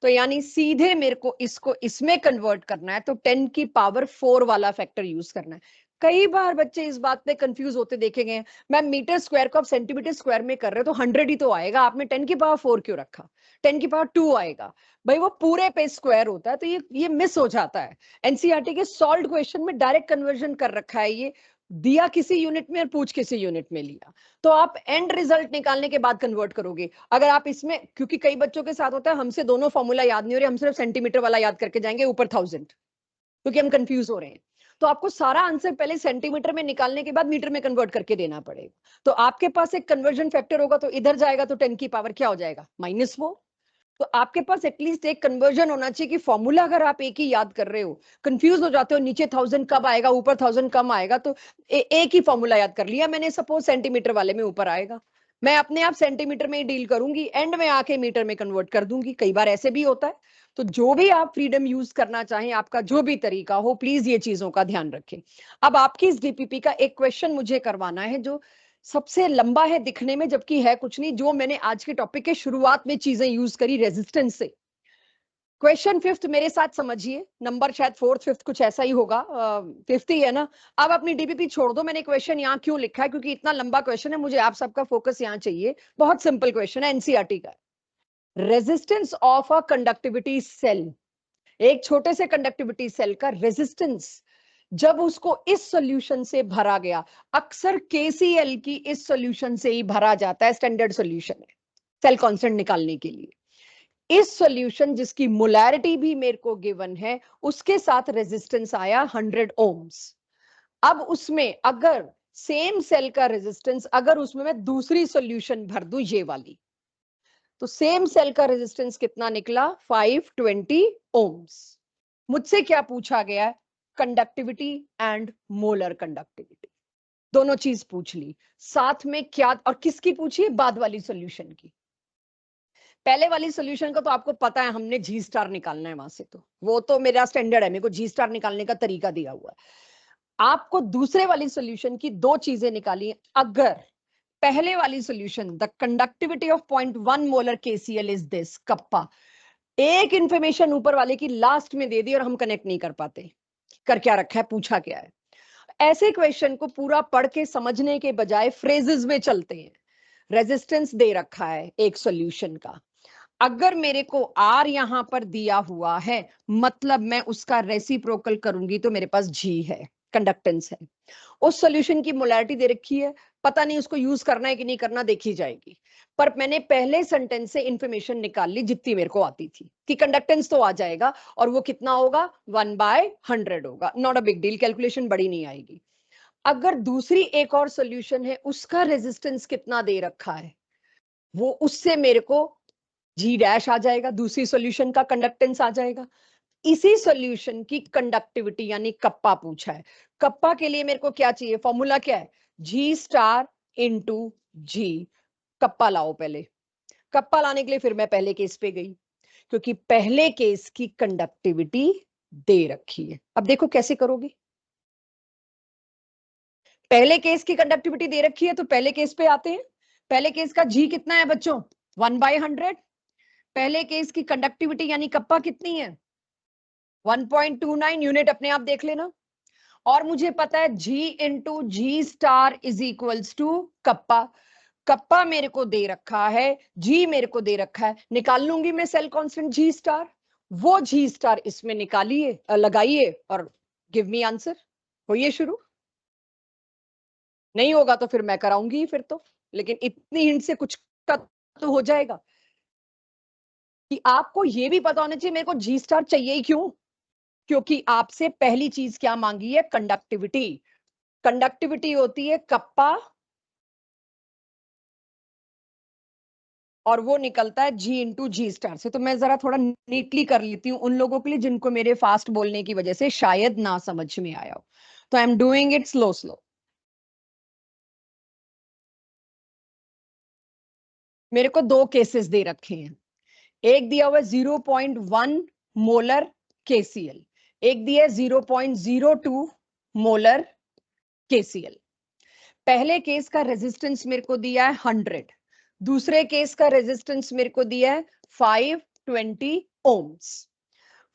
A: तो यानी सीधे मेरे को इसको इसमें कन्वर्ट करना है तो 10 की पावर 4 वाला फैक्टर यूज करना है। कई बार बच्चे इस बात पे कंफ्यूज होते देखे गए हैं, मैम मीटर स्क्वायर को आप सेंटीमीटर स्क्वायर में कर रहे हो तो 100 ही तो आएगा, आपने 10 की पावर 4 क्यों रखा, 10 की पावर 2 आएगा। भाई वो पूरे पे स्क्वायर होता है, तो ये मिस हो जाता है। एनसीईआरटी के सॉल्व्ड क्वेश्चन में डायरेक्ट कन्वर्जन कर रखा है, ये दिया किसी यूनिट में और पूछ किसी यूनिट में लिया, तो आप एंड रिजल्ट निकालने के बाद कन्वर्ट करोगे। अगर आप इसमें, क्योंकि कई बच्चों के साथ होता है हमसे दोनों फॉर्मूला याद नहीं हो रहे, हम सिर्फ सेंटीमीटर वाला याद करके जाएंगे ऊपर 1000, क्योंकि हम कंफ्यूज हो रहे हैं। तो आपको सारा आंसर पहले सेंटीमीटर में निकालने के बाद मीटर में कन्वर्ट करके देना पड़ेगा। तो आपके पास एक कन्वर्जन फैक्टर होगा, तो इधर जाएगा तो 10 की पावर क्या हो जाएगा, -4। तो आपके पास एटलीस्ट एक कन्वर्जन होना चाहिए कि फॉर्मूला अगर आप एक ही याद कर रहे हो, कंफ्यूज हो जाते हो नीचे 1000 कब आएगा ऊपर 1000 कम आएगा, तो एक ही फॉर्मूला याद कर लिया मैंने, सपोज सेंटीमीटर वाले में ऊपर आएगा, मैं अपने आप सेंटीमीटर में ही डील करूंगी, एंड में आके मीटर में कन्वर्ट कर दूंगी। कई बार ऐसे भी होता है। तो जो भी आप फ्रीडम यूज करना चाहें, आपका जो भी तरीका हो, प्लीज ये चीजों का ध्यान रखें। अब आपकी इस डीपीपी का एक क्वेश्चन मुझे करवाना है जो सबसे लंबा है दिखने में, जबकि है कुछ नहीं, जो मैंने आज के टॉपिक के शुरुआत में चीजें यूज करी रेजिस्टेंस से। क्वेश्चन फिफ्थ मेरे साथ समझिए, नंबर शायद फोर्थ फिफ्थ कुछ ऐसा ही होगा, फिफ्थ ही है ना। अब अपनी डीपीपी छोड़ दो, मैंने क्वेश्चन यहाँ क्यों लिखा है, क्योंकि इतना लंबा क्वेश्चन है, मुझे आप सबका फोकस यहाँ चाहिए। बहुत सिंपल क्वेश्चन है, एनसीईआरटी का। Resistance of a conductivity cell, एक छोटे से कंडक्टिविटी सेल का रेजिस्टेंस जब उसको इस सॉल्यूशन से भरा गया, अक्सर KCl की इस सॉल्यूशन से ही भरा जाता है, स्टैंडर्ड सॉल्यूशन है सेल कांस्टेंट निकालने के लिए। इस सॉल्यूशन जिसकी मोलैरिटी भी मेरे को गिवन है, उसके साथ रेजिस्टेंस आया 100 ओम्स। अब उसमें अगर सेम सेल का रेजिस्टेंस, अगर उसमें मैं दूसरी सॉल्यूशन भर दूं ये वाली, तो सेम सेल का रेजिस्टेंस कितना निकला? 520 ओम्स। मुझसे क्या पूछा गया है? कंडक्टिविटी एंड मोलर कंडक्टिविटी, दोनों चीज पूछ ली। साथ में क्या और किसकी पूछी है? बाद वाली सॉल्यूशन की। पहले वाली सॉल्यूशन का तो आपको पता है, हमने जी स्टार निकालना है वहां से, तो वो तो मेरा स्टैंडर्ड है, मेरे को जी स्टार निकालने का तरीका दिया हुआ है। आपको दूसरे वाली सॉल्यूशन की दो चीजें निकाली। अगर पहले वाली solution, the conductivity of 0.1 molar KCl is this, kappa, एक इंफॉर्मेशन ऊपर वाले की लास्ट में दे दी और हम कनेक्ट नहीं कर पाते, कर क्या रखा है, पूछा क्या है। ऐसे क्वेश्चन को पूरा पढ़ के समझने के बजाय फ्रेजेस में चलते हैं। रेजिस्टेंस दे रखा है एक सॉल्यूशन का, अगर मेरे को R यहां पर दिया हुआ है, मतलब मैं उसका रेसिप्रोकल करूंगी तो मेरे पास G है, कंडक्टेंस है। उस सॉल्यूशन की मोलैरिटी दे रखी है, पता नहीं उसको यूज करना है कि नहीं करना, देखी जाएगी। पर मैंने पहले सेंटेंस से इंफॉर्मेशन निकाल ली जितनी मेरे को आती थी कि कंडक्टेंस तो आ जाएगा, और वो कितना होगा? 1/100 होगा, not a big deal, calculation बड़ी नहीं आएगी। अगर दूसरी एक और सॉल्यूशन है, उसका रेजिस्टेंस कितना दे रखा है, वो उससे मेरे को G डैश आ जाएगा, दूसरी सॉल्यूशन का कंडक्टेंस आ जाएगा। इसी सॉल्यूशन की कंडक्टिविटी यानी कप्पा पूछा है। कप्पा के लिए मेरे को क्या चाहिए? फॉर्मूला क्या है? G star into G। Kappa लाओ पहले। कप्पा लाने के लिए फिर मैं पहले केस पे गई, क्योंकि पहले केस की कंडक्टिविटी दे रखी है। अब देखो कैसे करोगे। पहले केस की कंडक्टिविटी दे रखी है तो पहले केस पे आते हैं। पहले केस का G कितना है बच्चों? 1/100। पहले केस की कंडक्टिविटी यानी कप्पा कितनी है? 1.29 यूनिट, अपने आप देख लेना। और मुझे पता है G into G star is equals to kappa. Kappa मेरे को दे रखा है, G मेरे को दे रखा है, निकाल लूंगी मैं सेल कांस्टेंट G स्टार। वो G स्टार इसमें निकालिए, लगाइए और गिव मी आंसर। होइए शुरू। नहीं होगा तो फिर मैं कराऊंगी फिर तो, लेकिन इतनी हिंट से कुछ का तो हो जाएगा कि आपको ये भी पता होना चाहिए मेरे को G स्टार चाहिए ही क्यों। क्योंकि आपसे पहली चीज क्या मांगी है? कंडक्टिविटी। कंडक्टिविटी होती है कप्पा, और वो निकलता है G इंटू G स्टार से। तो मैं जरा थोड़ा नीटली कर लेती हूँ उन लोगों के लिए जिनको मेरे फास्ट बोलने की वजह से शायद ना समझ में आया हो, तो I am doing it slow slow. मेरे को दो केसेस दे रखे हैं, एक दिया हुआ है 0.1 मोलर KCl, एक दिया है 0.02 मोलर KCl। पहले केस का रेजिस्टेंस मेरे को दिया है 100, दूसरे केस का रेजिस्टेंस मेरे को दिया है 520 ओम्स।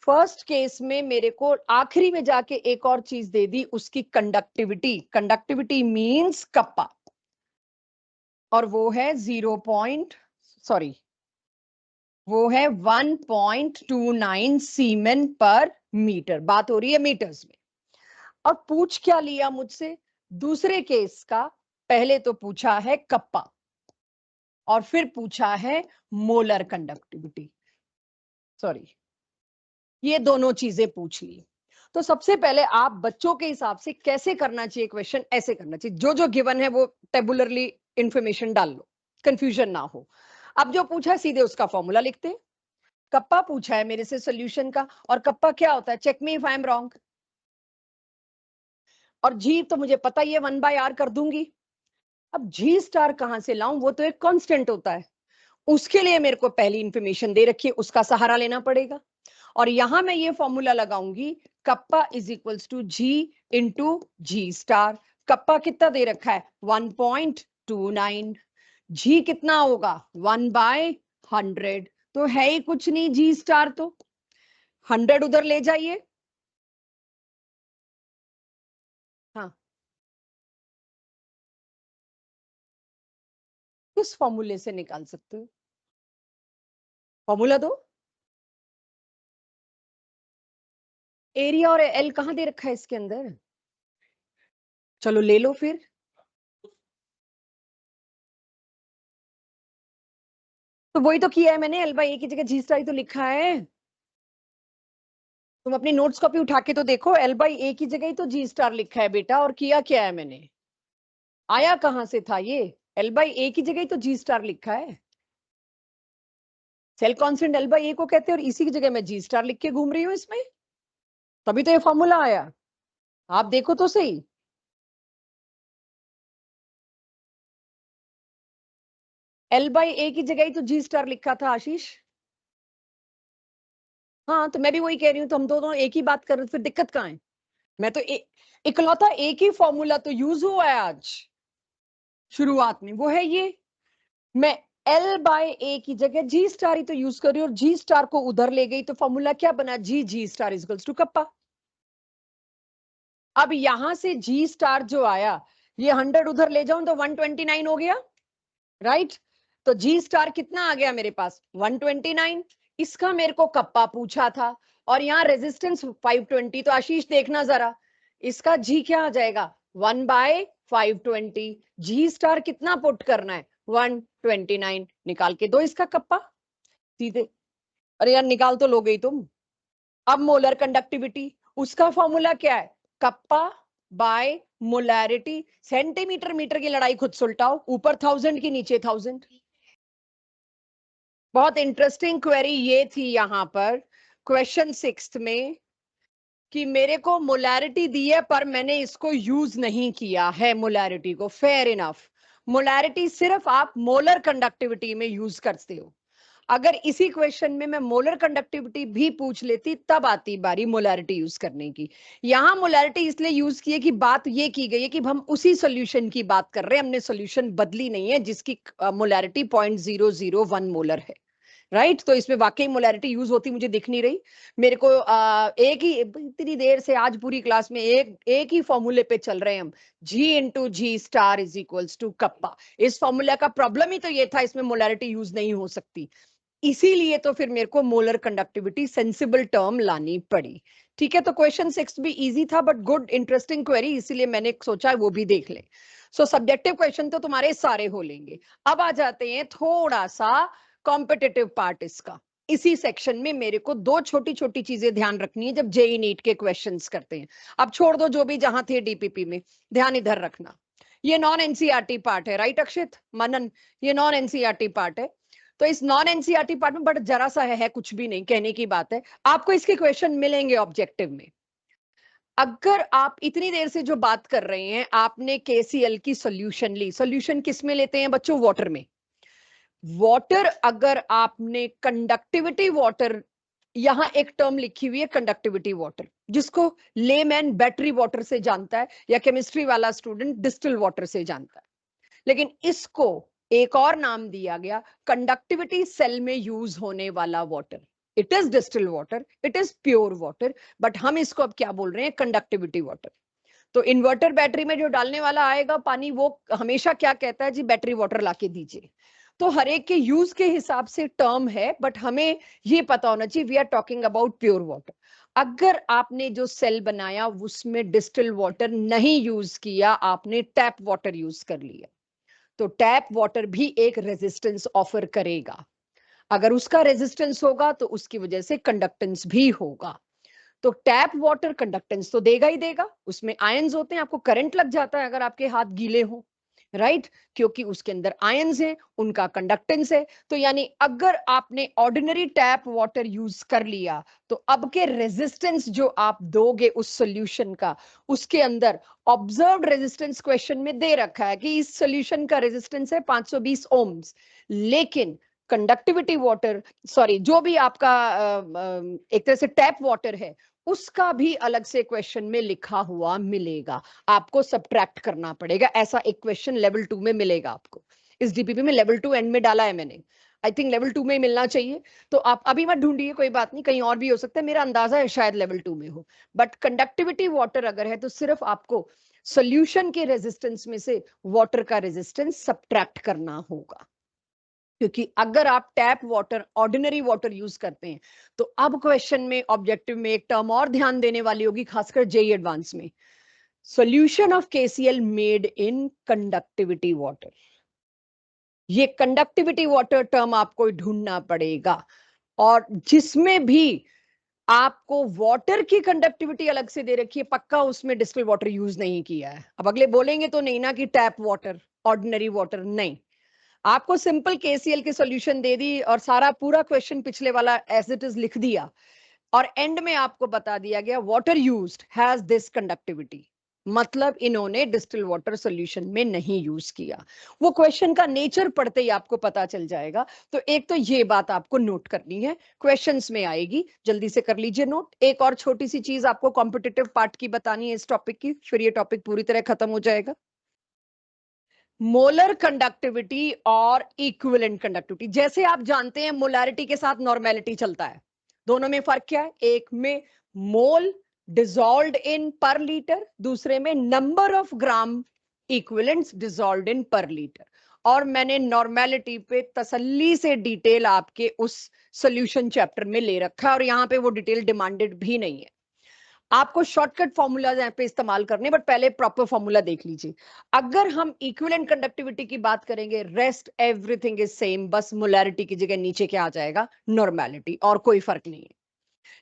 A: फर्स्ट केस में मेरे को आखिरी में जाके एक और चीज दे दी, उसकी कंडक्टिविटी। कंडक्टिविटी मींस कप्पा, और वो है 0 पॉइंट, सॉरी, वो है 1.29 सीमेन पर मीटर। बात हो रही है मीटर्स में। और पूछ क्या लिया मुझसे? दूसरे केस का पहले तो पूछा है कप्पा, और फिर पूछा है मोलर कंडक्टिविटी, सॉरी, ये दोनों चीजें पूछ ली। तो सबसे पहले आप बच्चों के हिसाब से कैसे करना चाहिए क्वेश्चन, ऐसे करना चाहिए, जो जो गिवन है वो टेबुलरली इंफॉर्मेशन डाल लो, कंफ्यूजन ना हो। अब जो पूछा है सीधे उसका फॉर्मूला लिखते हैं। कप्पा पूछा है मेरे से सॉल्यूशन का, और कप्पा क्या होता है? Check me if I am wrong. और जी तो मुझे पता ही है, 1/r कर दूंगी। अब जी स्टार कहां से लाऊं? वो तो एक कांस्टेंट होता है, उसके लिए मेरे को पहली इंफॉर्मेशन दे रखी है, उसका सहारा लेना पड़ेगा। और यहां मैं ये फॉर्मूला लगाऊंगी, kappa is equals to G into G star. Kappa कितना दे रखा है? 1.29। G कितना होगा? 1/100। तो है ही कुछ नहीं G स्टार, तो 100 उधर ले जाइए। हाँ, किस फॉर्मूले से निकाल सकते हो? फॉर्मूला दो। एरिया और एल कहां दे रखा है इसके अंदर? चलो ले लो फिर। तो वही तो किया है मैंने, एल बाई ए की जगह जी स्टार ही तो लिखा है। तुम अपनी नोट्स कॉपी उठा के तो देखो, एल बाई ए की जगह ही तो जी स्टार लिखा है बेटा, और किया क्या है मैंने, आया कहां से था ये, एल बाई ए की जगह ही तो जी स्टार लिखा है। सेल कांस्टेंट एल बाई ए को कहते हैं, और इसी की जगह मैं जी स्टार लिख के घूम रही हूँ इसमें, तभी तो ये फॉर्मूला आया। आप देखो तो सही। एल बाई ए की जगह ही तो जी स्टार लिखा था आशीष। हाँ तो मैं भी वही कह रही हूँ, तो हम दोनों एक ही बात कर रहे, फिर दिक्कत कहाँ है। मैं तो इकलौता एक ही फॉर्मूला तो यूज हुआ है आज शुरुआत में, वो है ये। मैं एल बाय ए की जगह जी स्टार ही तो यूज कर रही हूँ, और जी स्टार को उधर ले गई, तो फॉर्मूला क्या बना, जी जी स्टार इक्वल्स टू कप्पा। अब यहां से जी स्टार जो आया, ये 100 उधर ले जाऊं तो 129 हो गया, राइट। तो जी स्टार कितना आ गया मेरे पास, 129। इसका मेरे को कप्पा पूछा था, और यहाँ रेजिस्टेंस 520, तो आशीष देखना जरा, इसका जी क्या आ जाएगा, 1/520। जी स्टार कितना पुट करना है, 129, निकाल के दो इसका कप्पा सीधे। अरे यार निकाल तो लो गई तुम। अब मोलर कंडक्टिविटी, उसका फॉर्मूला क्या है, kappa by molarity. Centimetre metre की लड़ाई खुद सुलटाओ, ऊपर 1000 की नीचे 1000। बहुत इंटरेस्टिंग क्वेरी ये थी यहां पर क्वेश्चन 6 में, कि मेरे को मोलैरिटी दी है पर मैंने इसको यूज नहीं किया है मोलैरिटी को, फेयर इनफ। मोलैरिटी सिर्फ आप मोलर कंडक्टिविटी में यूज करते हो। अगर इसी क्वेश्चन में मैं मोलर कंडक्टिविटी भी पूछ लेती, तब आती बारी मोलैरिटी यूज करने की। यहां मोलैरिटी इसलिए यूज की है कि बात ये की गई है कि हम उसी सोल्यूशन की बात कर रहे हैं, हमने सोल्यूशन बदली नहीं है जिसकी मोलैरिटी 0.001 मोलर है, राइट। तो इसमें वाकई मोलैरिटी यूज होती मुझे दिख नहीं रही। मेरे को एक ही, इतनी देर से आज पूरी क्लास में एक ही फॉर्मूले पे चल रहे हैं हम, G into G star is equals to kappa. इस फॉर्मूला का प्रॉब्लम ही तो ये था, इसमें मोलैरिटी यूज नहीं हो सकती, इसीलिए तो फिर मेरे को मोलर कंडक्टिविटी सेंसिबल टर्म लानी पड़ी। ठीक है, तो क्वेश्चन 6 भी इजी था, बट गुड इंटरेस्टिंग क्वेरी, इसीलिए मैंने सोचा वो भी देख ले। सो सब्जेक्टिव क्वेश्चन तो तुम्हारे सारे हो लेंगे। अब आ जाते हैं थोड़ा सा कॉम्पिटिटिव पार्ट इसका। इसी सेक्शन में मेरे को दो छोटी छोटी चीजें ध्यान रखनी है जब जेई नीट के क्वेश्चंस करते हैं। अब छोड़ दो जो भी जहां थे डीपीपी में, ध्यान इधर रखना। ये नॉन एनसीईआरटी पार्ट है, राइट अक्षित मनन, ये नॉन एनसीईआरटी पार्ट है। तो इस नॉन एनसीईआरटी पार्ट में बड़ा जरा सा है कुछ भी नहीं, कहने की बात है, आपको इसके क्वेश्चन मिलेंगे ऑब्जेक्टिव में। अगर आप इतनी देर से जो बात कर रहे हैं, आपने केसीएल की सॉल्यूशन ली, सॉल्यूशन किस में लेते हैं बच्चों, वाटर में। वाटर, अगर आपने कंडक्टिविटी वाटर, यहां एक टर्म लिखी हुई है कंडक्टिविटी वाटर, जिसको लेमैन बैटरी वाटर से जानता है, या केमिस्ट्री वाला स्टूडेंट डिस्टिल वाटर से जानता है, लेकिन इसको एक और नाम दिया गया, कंडक्टिविटी सेल में यूज होने वाला water. It is distil water, it is pure water, but हम इसको अब क्या बोल रहे हैं, कंडक्टिविटी वाटर। तो इन्वर्टर बैटरी में जो डालने वाला आएगा पानी, वो हमेशा क्या कहता है जी, बैटरी वाटर लाके दीजिए। तो हर एक के यूज के हिसाब से टर्म है, बट हमें ये पता होना चाहिए we are talking about pure water. अगर आपने जो सेल बनाया उसमें डिस्टिल वाटर नहीं यूज किया, आपने टैप वाटर यूज कर लिया, तो टैप वाटर भी एक रेजिस्टेंस ऑफर करेगा। अगर उसका रेजिस्टेंस होगा तो उसकी वजह से कंडक्टेंस भी होगा। तो टैप वाटर कंडक्टेंस तो देगा ही देगा, उसमें आयंस होते हैं, आपको करंट लग जाता है अगर आपके हाथ गीले हो, राइट, क्योंकि उसके अंदर आयंस हैं, उनका कंडक्टेंस है। तो यानी अगर आपने ऑर्डिनरी टैप वाटर यूज कर लिया, तो अब के रेजिस्टेंस जो आप दोगे उस सॉल्यूशन का, उसके अंदर ऑब्जर्व्ड रेजिस्टेंस क्वेश्चन में दे रखा है कि इस सॉल्यूशन का रेजिस्टेंस है 520 ओम्स, लेकिन कंडक्टिविटी वाटर, सॉरी जो भी आपका एक तरह से टैप वाटर है, उसका भी अलग से क्वेश्चन में लिखा हुआ मिलेगा, आपको सब्ट्रैक्ट करना पड़ेगा। ऐसा एक क्वेश्चन लेवल 2 में मिलेगा आपको, इस डीपीपी में लेवल 2 एंड में डाला है मैंने, आई थिंक लेवल 2 में ही मिलना चाहिए। तो आप अभी मत ढूंढिए, कोई बात नहीं, कहीं और भी हो सकता है, मेरा अंदाजा है शायद लेवल 2 में हो। बट कंडक्टिविटी वाटर अगर है तो सिर्फ आपको सोल्यूशन के रेजिस्टेंस में से वाटर का रेजिस्टेंस सब्ट्रैक्ट करना होगा, क्योंकि अगर आप tap water ordinary water use करते हैं, तो अब क्वेश्चन में ऑब्जेक्टिव में एक टर्म और ध्यान देने वाली होगी, खासकर जेई एडवांस में, solution of KCl made in conductivity water. ये कंडक्टिविटी वाटर टर्म आपको ढूंढना पड़ेगा, और जिसमें भी आपको वाटर की कंडक्टिविटी अलग से दे रखी है, पक्का उसमें डिस्टिल वाटर यूज नहीं किया है। अब अगले बोलेंगे तो नहीं ना कि टैप वाटर, ऑर्डिनरी वाटर, नहीं। आपको सिंपल KCl की सॉल्यूशन दे दी और सारा पूरा क्वेश्चन पिछले वाला एज इट इज लिख दिया, और एंड में आपको बता दिया गया water used has this conductivity, मतलब इन्होंने डिस्टिल वाटर सॉल्यूशन में नहीं यूज किया। वो क्वेश्चन का नेचर पढ़ते ही आपको पता चल जाएगा। तो एक तो ये बात आपको नोट करनी है, क्वेश्चंस में आएगी, जल्दी से कर लीजिए नोट। एक और छोटी सी चीज आपको कॉम्पिटिटिव पार्ट की बतानी है इस टॉपिक की, फिर ये टॉपिक पूरी तरह खत्म हो जाएगा। मोलर कंडक्टिविटी और इक्विवेलेंट कंडक्टिविटी, जैसे आप जानते हैं मोलैरिटी के साथ नॉर्मेलिटी चलता है, दोनों में फर्क क्या है? एक में मोल डिसॉल्व्ड इन पर लीटर, दूसरे में number of gram equivalents dissolved इन पर लीटर। और मैंने नॉर्मेलिटी पे तसल्ली से डिटेल आपके उस सॉल्यूशन चैप्टर में ले रखा है, और यहां पे वो डिटेल डिमांडेड भी नहीं है। आपको शॉर्टकट फॉर्मूला यहाँ पे इस्तेमाल करने, बट पहले प्रॉपर फॉर्मूला देख लीजिए। अगर हम इक्विवेलेंट कंडक्टिविटी की बात करेंगे, रेस्ट एवरीथिंग इज सेम, बस मोलैरिटी की जगह नीचे क्या आ जाएगा? नॉर्मेलिटी, और कोई फर्क नहीं है।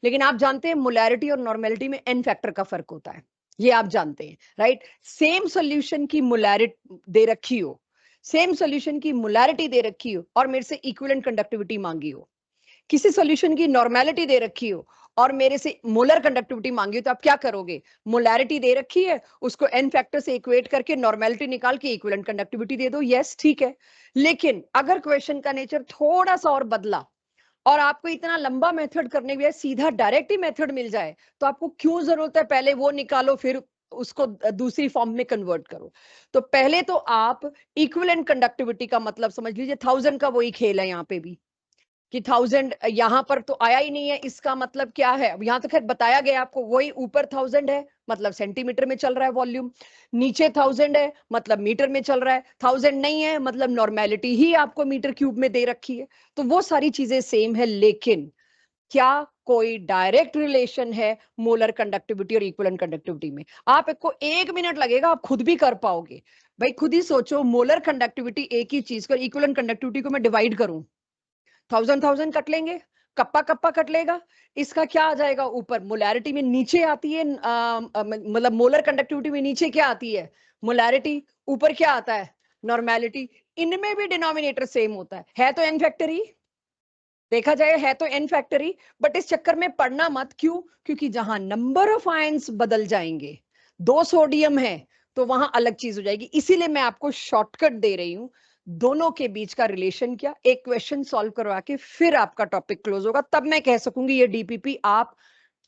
A: लेकिन आप जानते हैं मोलैरिटी और नॉर्मेलिटी में n फैक्टर का फर्क होता है, ये आप जानते हैं, राइट? सेम सॉल्यूशन की मोलैरिटी दे रखी हो, सेम सॉल्यूशन की मोलैरिटी दे रखी हो, और मेरे से इक्विवेलेंट कंडक्टिविटी मांगी हो, किसी सॉल्यूशन की नॉर्मेलिटी दे रखी हो और मेरे से मोलर कंडक्टिविटी मांगी हो, तो आप क्या करोगे? मोलैरिटी दे रखी है, उसको n फैक्टर से इक्वेट करके नॉर्मेलिटी निकाल के इक्विवेलेंट कंडक्टिविटी दे दो। यस, ठीक है। लेकिन अगर क्वेश्चन का नेचर थोड़ा सा और बदला और आपको इतना लंबा मेथड करने के सीधा डायरेक्ट ही मेथड मिल जाए, तो आपको क्यों जरूरत है पहले वो निकालो फिर उसको दूसरी फॉर्म में कन्वर्ट करो? तो पहले तो आप इक्विवेलेंट कंडक्टिविटी का मतलब समझ लीजिए। 1000 का वही खेल है यहाँ पे भी, कि 1000 यहां पर तो आया ही नहीं है, इसका मतलब क्या है? अब यहां तो खैर बताया गया आपको, वही ऊपर 1000 है मतलब सेंटीमीटर में चल रहा है वॉल्यूम, नीचे 1000 है मतलब मीटर में चल रहा है, 1000 नहीं है मतलब नॉर्मेलिटी ही आपको मीटर क्यूब में दे रखी है। तो वो सारी चीजें सेम है, लेकिन क्या कोई डायरेक्ट रिलेशन है मोलर कंडक्टिविटी और इक्विवेलेंट कंडक्टिविटी में? आपको 1 मिनट लगेगा, आप खुद भी कर पाओगे। भाई खुद ही सोचो, मोलर कंडक्टिविटी एक ही चीज को, इक्विवेलेंट कंडक्टिविटी को मैं डिवाइड करूं, 1000 कट लेंगे, कप्पा कप्पा कट लेगा, इसका क्या आ जाएगा? ऊपर मोलैरिटी में नीचे आती है, मतलब मोलर कंडक्टिविटी में नीचे क्या आती है? मोलैरिटी। ऊपर क्या आता है? नॉर्मेलिटी। इनमें भी डिनोमिनेटर सेम होता है तो एन फैक्टर ही, देखा जाए है तो एन फैक्टर ही। बट इस चक्कर में पढ़ना मत, क्यों? क्योंकि जहां नंबर ऑफ आयंस बदल जाएंगे, 2 सोडियम है तो वहां अलग चीज हो जाएगी, इसीलिए मैं आपको शॉर्टकट दे रही हूं। दोनों के बीच का रिलेशन क्या, एक क्वेश्चन सॉल्व करवा के फिर आपका टॉपिक क्लोज होगा, तब मैं कह सकूंगी ये डीपीपी आप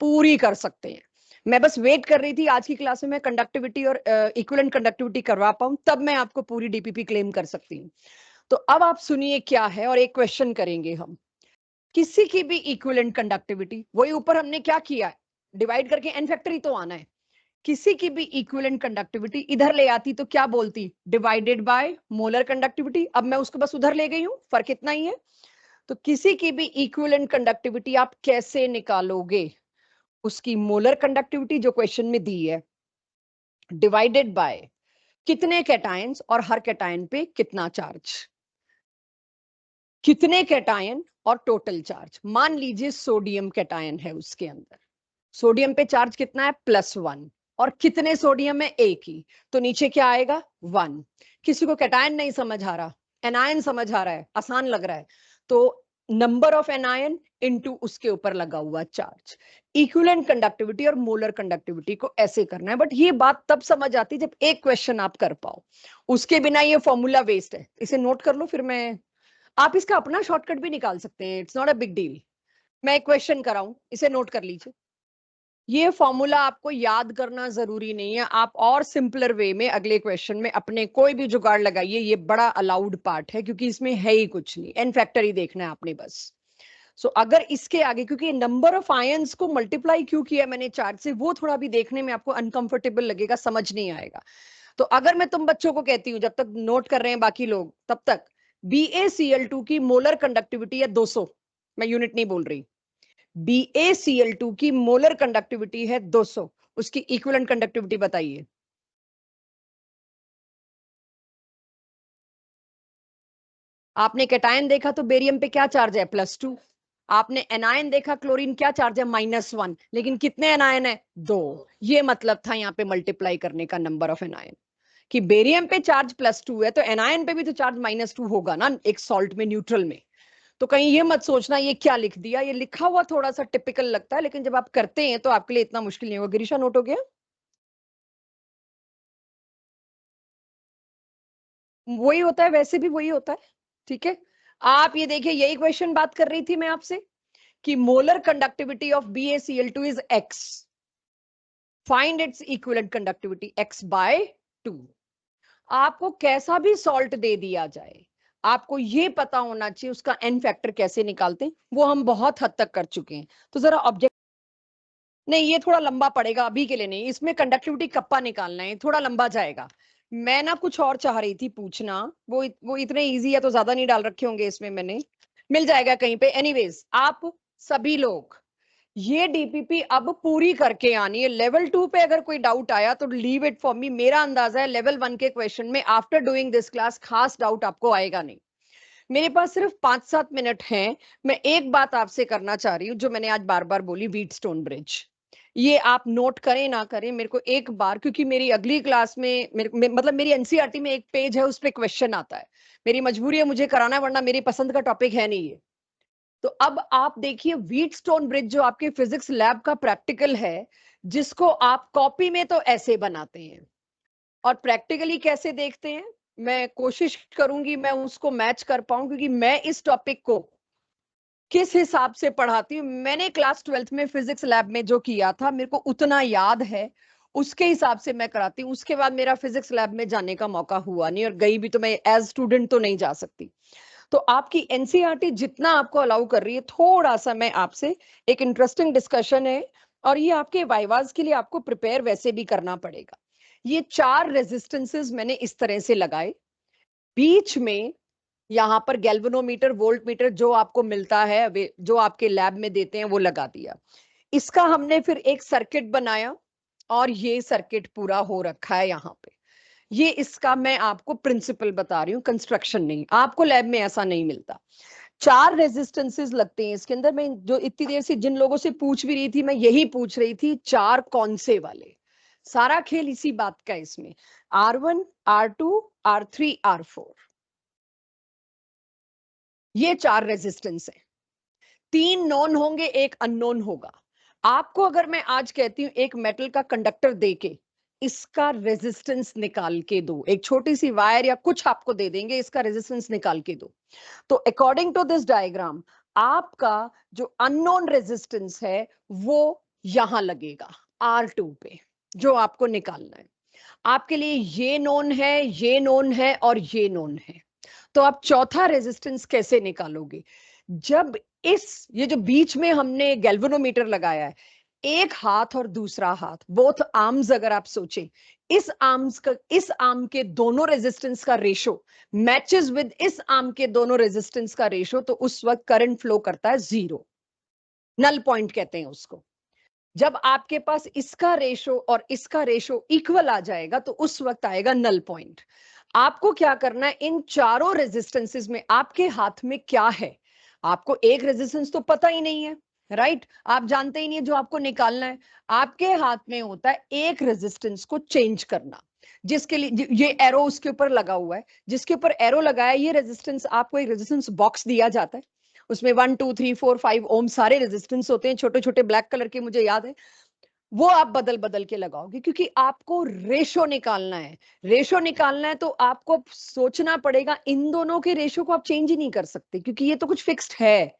A: पूरी कर सकते हैं। मैं बस वेट कर रही थी आज की क्लास में मैं कंडक्टिविटी और इक्विवेलेंट कंडक्टिविटी करवा पाऊं, तब मैं आपको पूरी डीपीपी क्लेम कर सकती हूँ। तो अब आप सुनिए क्या है, और एक क्वेश्चन करेंगे हम। किसी की भी इक्विवेलेंट कंडक्टिविटी, वही ऊपर हमने क्या किया है, डिवाइड करके एन फैक्टर ही तो आना है। किसी की भी इक्विवेलेंट कंडक्टिविटी इधर ले आती तो क्या बोलती? Divided by molar conductivity. अब मैं उसको बस उधर ले गई हूं, फर्क इतना ही है। तो किसी की भी इक्विवेलेंट कंडक्टिविटी आप कैसे निकालोगे? उसकी मोलर कंडक्टिविटी जो क्वेश्चन में दी है, डिवाइडेड बाय कितने कैटायंस और हर कैटायन पे कितना चार्ज, कितने कैटायन और टोटल चार्ज। मान लीजिए सोडियम कैटायन है, उसके अंदर सोडियम पे चार्ज कितना है? +1, और कितने सोडियम है? एक ही, तो नीचे क्या आएगा? 1। किसी को कैटायन नहीं समझ आ रहा, एनायन समझ आ रहा है, आसान लग रहा है, तो नंबर ऑफ एनायन इनटू उसके ऊपर लगा हुआ चार्ज। इक्विवेलेंट कंडक्टिविटी और मोलर कंडक्टिविटी को ऐसे करना है, बट ये बात तब समझ आती जब एक क्वेश्चन आप कर पाओ, उसके बिना ये फॉर्मूला वेस्ट है। इसे नोट कर लो, फिर मैं, आप इसका अपना शॉर्टकट भी निकाल सकते हैं, it's not a big deal. मैं एक क्वेश्चन कराऊं, इसे नोट कर लीजिए। ये फॉर्मूला आपको याद करना जरूरी नहीं है, आप और सिंपलर वे में अगले क्वेश्चन में अपने कोई भी जुगाड़ लगाइए, ये बड़ा अलाउड पार्ट है क्योंकि इसमें है ही कुछ नहीं, एन फैक्टर ही देखना है आपने बस। सो अगर इसके आगे, क्योंकि नंबर ऑफ आयंस को मल्टीप्लाई क्यों किया मैंने चार्ज से, वो थोड़ा भी देखने में आपको अनकंफर्टेबल लगेगा, समझ नहीं आएगा। तो अगर मैं तुम बच्चों को कहती हूँ, जब तक नोट कर रहे हैं बाकी लोग, तब तक BaCl2 की मोलर कंडक्टिविटी है 200, मैं यूनिट नहीं बोल रही, BaCl2 की मोलर कंडक्टिविटी है 200, उसकी इक्विवेलेंट कंडक्टिविटी बताइए। आपने कैटायन देखा तो बेरियम पे क्या चार्ज है, +2। आपने एनायन देखा, क्लोरीन क्या चार्ज है, -1। लेकिन कितने एनायन है, 2। ये मतलब था यहाँ पे मल्टीप्लाई करने का नंबर ऑफ एनायन, कि बेरियम पे चार्ज +2 है तो एनायन पे भी तो चार्ज -2 होगा ना, एक सॉल्ट में, न्यूट्रल में। तो कहीं ये मत सोचना ये क्या लिख दिया, ये लिखा हुआ थोड़ा सा टिपिकल लगता है, लेकिन जब आप करते हैं तो आपके लिए इतना मुश्किल नहीं होगा। गिरीशा, नोट हो गया? वही होता है, वैसे भी वही होता है। ठीक है, आप ये देखिए, यही क्वेश्चन बात कर रही थी मैं आपसे कि molar conductivity of BaCl2 is x, find its equivalent conductivity x/2। आपको कैसा भी सॉल्ट दे दिया जाए, आपको ये पता होना चाहिए उसका n फैक्टर कैसे निकालते हैं, वो हम बहुत हद तक कर चुके हैं। तो जरा ऑब्जेक्ट, नहीं ये थोड़ा लंबा पड़ेगा, अभी के लिए नहीं, इसमें कंडक्टिविटी कप्पा निकालना है, थोड़ा लंबा जाएगा। मैं ना कुछ और चाह रही थी पूछना, वो इतने इजी है तो ज्यादा नहीं डाल रखे होंगे इसमें मैंने, मिल जाएगा कहीं पे। एनीवेज, आप सभी लोग ये डीपीपी अब पूरी करके आनी है। लेवल 2 पे अगर कोई डाउट आया तो लीव इट फॉर मी। मेरा अंदाजा है लेवल 1 के क्वेश्चन में आफ्टर डूइंग दिस क्लास खास डाउट आपको आएगा नहीं। मेरे पास सिर्फ 5-7 मिनट हैं। मैं एक बात आपसे करना चाह रही हूँ जो मैंने आज बार बार बोली, व्हीटस्टोन ब्रिज। ये आप नोट करें ना करें, मेरे को एक बार, क्योंकि मेरी अगली क्लास में मतलब मेरी एनसीईआरटी में एक पेज है, उस पर क्वेश्चन आता है, मेरी मजबूरी है, मुझे कराना है, वरना मेरी पसंद का टॉपिक है नहीं ये। तो अब आप देखिए, व्हीटस्टोन ब्रिज जो आपके फिजिक्स लैब का प्रैक्टिकल है, जिसको आप कॉपी में तो ऐसे बनाते हैं और प्रैक्टिकली कैसे देखते हैं, मैं कोशिश करूंगी मैं उसको मैच कर पाऊं, क्योंकि मैं इस टॉपिक को किस हिसाब से पढ़ाती हूँ, मैंने क्लास 12th में फिजिक्स लैब में जो किया था मेरे को उतना याद है, उसके हिसाब से मैं कराती हूँ। उसके बाद मेरा फिजिक्स लैब में जाने का मौका हुआ नहीं, और गई भी तो मैं एज स्टूडेंट तो नहीं जा सकती। तो आपकी एनसीईआरटी जितना आपको अलाउ कर रही है, थोड़ा सा मैं आपसे, एक इंटरेस्टिंग डिस्कशन है, और ये आपके वाइवाज के लिए आपको प्रिपेयर वैसे भी करना पड़ेगा। ये 4 रेजिस्टेंसेस मैंने इस तरह से लगाए, बीच में यहाँ पर गैल्वेनोमीटर, वोल्ट मीटर जो आपको मिलता है, जो आपके लैब में देते हैं, वो लगा दिया। इसका हमने फिर एक सर्किट बनाया, और ये सर्किट पूरा हो रखा है यहाँ पे। ये इसका मैं आपको प्रिंसिपल बता रही हूँ, कंस्ट्रक्शन नहीं, आपको लैब में ऐसा नहीं मिलता। 4 रेजिस्टेंसेस लगते हैं इसके अंदर। मैं जो इतनी देर से जिन लोगों से पूछ भी रही थी, मैं यही पूछ रही थी, 4 कौन से वाले। सारा खेल इसी बात का इसमें, R1, R2, R3, R4, ये 4 रेजिस्टेंस है। 3 नॉन होंगे, एक अननोन होगा। आपको अगर मैं आज कहती हूं एक मेटल का कंडक्टर देके इसका रेजिस्टेंस निकाल के दो, एक छोटी सी वायर या कुछ आपको दे देंगे, इसका रेजिस्टेंस निकाल के दो, तो अकॉर्डिंग टू दिस डायग्राम आपका जो अननोन रेजिस्टेंस है वो यहां लगेगा R2 पे, जो आपको निकालना है। आपके लिए ये नोन है, ये नोन है, और ये नोन है। तो आप चौथा रेजिस्टेंस कैसे निकालोगे? जब ये जो बीच में हमने गैल्वेनोमीटर लगाया है, एक हाथ और दूसरा हाथ, बोथ आर्म्स, अगर आप सोचें, इस आर्म के दोनों रेजिस्टेंस का रेशो मैचेस विद इस आर्म के दोनों रेजिस्टेंस का रेशो, तो उस वक्त करंट फ्लो करता है 0, नल पॉइंट कहते हैं उसको। जब आपके पास इसका रेशो और इसका रेशो इक्वल आ जाएगा, तो उस वक्त आएगा नल पॉइंट। आपको क्या करना है, इन चारों रेजिस्टेंसेस में आपके हाथ में क्या है? आपको एक रेजिस्टेंस तो पता ही नहीं है, राइट? आप जानते ही नहीं है जो आपको निकालना है। आपके हाथ में होता है एक रेजिस्टेंस को चेंज करना, जिसके लिए ये एरो उसके ऊपर लगा हुआ है, जिसके ऊपर एरो लगाया, ये रेजिस्टेंस आपको एक रेजिस्टेंस बॉक्स दिया जाता है, उसमें 1 2 3 4 5 ओम सारे रेजिस्टेंस होते हैं, छोटे छोटे ब्लैक कलर के, मुझे याद है। वो आप बदल बदल के लगाओगे, क्योंकि आपको रेशो निकालना है। रेशो निकालना है तो आपको सोचना पड़ेगा, इन दोनों के रेशो को आप चेंज ही नहीं कर सकते, क्योंकि ये तो कुछ फिक्स्ड है।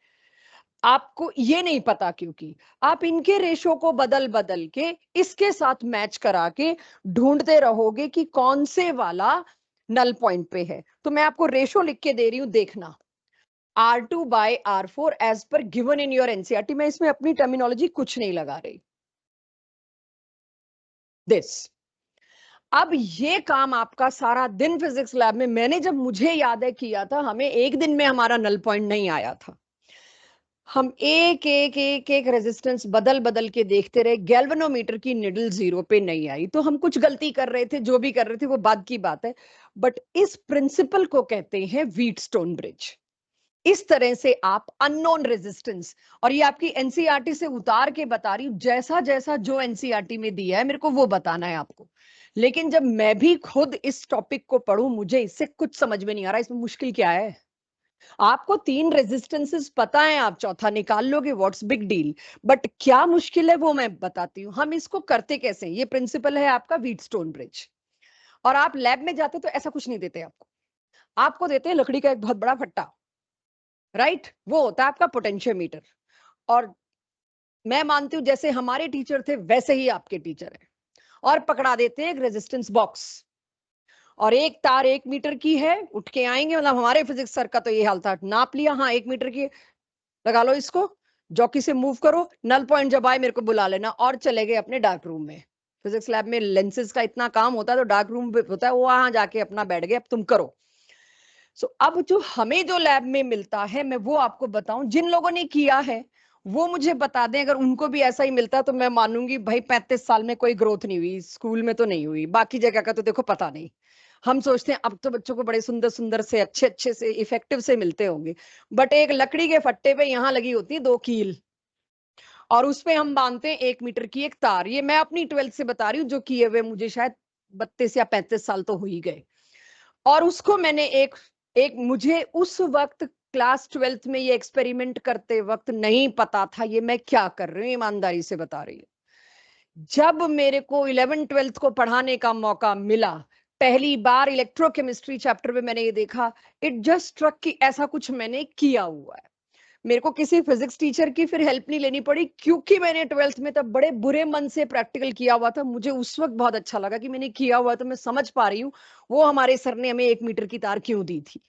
A: आपको ये नहीं पता, क्योंकि आप इनके रेशो को बदल बदल के इसके साथ मैच करा के ढूंढते रहोगे कि कौन से वाला नल पॉइंट पे है। तो मैं आपको रेशो लिख के दे रही हूं, देखना, R2/R4 as per given in your NCERT. मैं इसमें अपनी टर्मिनोलॉजी कुछ नहीं लगा रही। दिस, अब ये काम आपका सारा दिन फिजिक्स लैब में, मैंने जब, मुझे याद है किया था, हमें एक दिन में हमारा नल पॉइंट नहीं आया था। हम एक एक एक एक रेजिस्टेंस बदल बदल के देखते रहे, गैल्वेनोमीटर की निडल 0 पे नहीं आई, तो हम कुछ गलती कर रहे थे, जो भी कर रहे थे वो बाद की बात है। बट इस प्रिंसिपल को कहते हैं व्हीटस्टोन ब्रिज। इस तरह से आप अननोन रेजिस्टेंस, और ये आपकी एनसीईआरटी से उतार के बता रही हूं, जैसा जैसा जो एनसीईआरटी में दिया है मेरे को वो बताना है आपको। लेकिन जब मैं भी खुद इस टॉपिक को पढ़ूं, मुझे इससे कुछ समझ में नहीं आ रहा इसमें मुश्किल क्या है। आपको 3 रेजिस्टेंसेस पता है, आप चौथा निकाल लोगे, व्हाट्स बिग डील। बट क्या मुश्किल है वो मैं बताती हूँ। हम इसको करते कैसे हैं, ये प्रिंसिपल है आपका व्हीटस्टोन ब्रिज। और आप लैब में जाते तो ऐसा कुछ नहीं देते आपको, आपको देते हैं लकड़ी का एक बहुत बड़ा फट्टा, राइट? वो होता है आपका पोटेंशियोमीटर। और मैं मानती हूं जैसे हमारे टीचर थे वैसे ही आपके टीचर है, और पकड़ा देते हैं एक रेजिस्टेंस बॉक्स, और एक तार 1 मीटर की है, उठ के आएंगे, मतलब हमारे फिजिक्स सर का तो ये हाल था, नाप लिया, हाँ 1 मीटर की, लगा लो इसको, जॉकी से मूव करो, नल पॉइंट जब आए मेरे को बुला लेना, और चले गए अपने डार्क रूम में। फिजिक्स लैब में लेंसेज का इतना काम होता है, तो डार्क रूम होता है, वो वहां जाके अपना बैठ गए, अब तुम करो। अब जो हमें जो लैब में मिलता है, मैं वो आपको बताऊं, जिन लोगों ने किया है वो मुझे बता दें, अगर उनको भी ऐसा ही मिलता तो मैं मानूंगी भाई 35 साल में कोई ग्रोथ नहीं हुई, स्कूल में तो नहीं हुई, बाकी जगह का तो देखो पता नहीं। हम सोचते हैं अब तो बच्चों को बड़े सुंदर सुंदर से अच्छे अच्छे से इफेक्टिव से मिलते होंगे, बट एक लकड़ी के फट्टे पे यहाँ लगी होती है 2 कील, और उसपे हम बांधते हैं 1 मीटर की एक तार। ये मैं अपनी 12th से बता रही हूँ, जो किए हुए मुझे शायद 32 या 35 साल तो हो ही गए। और उसको मैंने एक एक मुझे उस वक्त क्लास 12th में ये एक्सपेरिमेंट करते वक्त नहीं पता था ये मैं क्या कर रही हूँ, ईमानदारी से बता रही हूँ। जब मेरे को 11th-12th को पढ़ाने का मौका मिला, पहली बार इलेक्ट्रोकेमिस्ट्री चैप्टर में मैंने ये देखा, इट जस्ट स्ट्रक कि ऐसा कुछ मैंने किया हुआ है। मेरे को किसी फिजिक्स टीचर की फिर हेल्प नहीं लेनी पड़ी, क्योंकि मैंने 12th में तब बड़े बुरे मन से प्रैक्टिकल किया हुआ था। मुझे उस वक्त बहुत अच्छा लगा कि मैंने किया हुआ, तो मैं समझ पा रही हूँ वो हमारे सर ने हमें 1 मीटर की तार क्यों दी थी।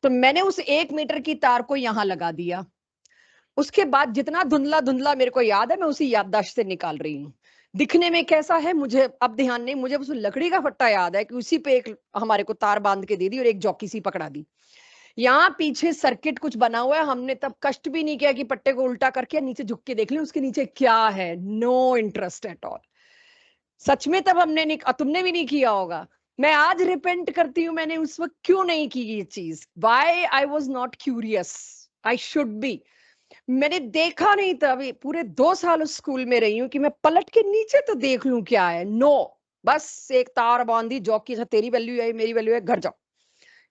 A: तो मैंने उस 1 मीटर की तार को यहां लगा दिया। उसके बाद जितना धुंधला धुंधला मेरे को याद है, मैं उसी याददाश्त से निकाल रही हूँ। दिखने में कैसा है मुझे अब ध्यान नहीं, मुझे उस लकड़ी का फट्टा याद है कि उसी पे एक हमारे को तार बांध के दे दी और एक जॉकी सी पकड़ा दी। यहाँ पीछे सर्किट कुछ बना हुआ है, हमने तब कष्ट भी नहीं किया कि पट्टे को उल्टा करके नीचे झुक के देख लें उसके नीचे क्या है, नो इंटरेस्ट एट ऑल। सच में तब हमने नहीं, तुमने भी नहीं किया होगा। मैं आज रिपेंट करती हूँ, मैंने उस वक्त क्यों नहीं की ये चीज, why I was not curious, I should be. मैंने देखा नहीं था, अभी पूरे 2 साल उस स्कूल में रही हूँ कि मैं पलट के नीचे तो देख लूं क्या है, नो। बस एक तार बांधी, जॉकी था, तेरी वैल्यू है मेरी वैल्यू है, घर जाओ,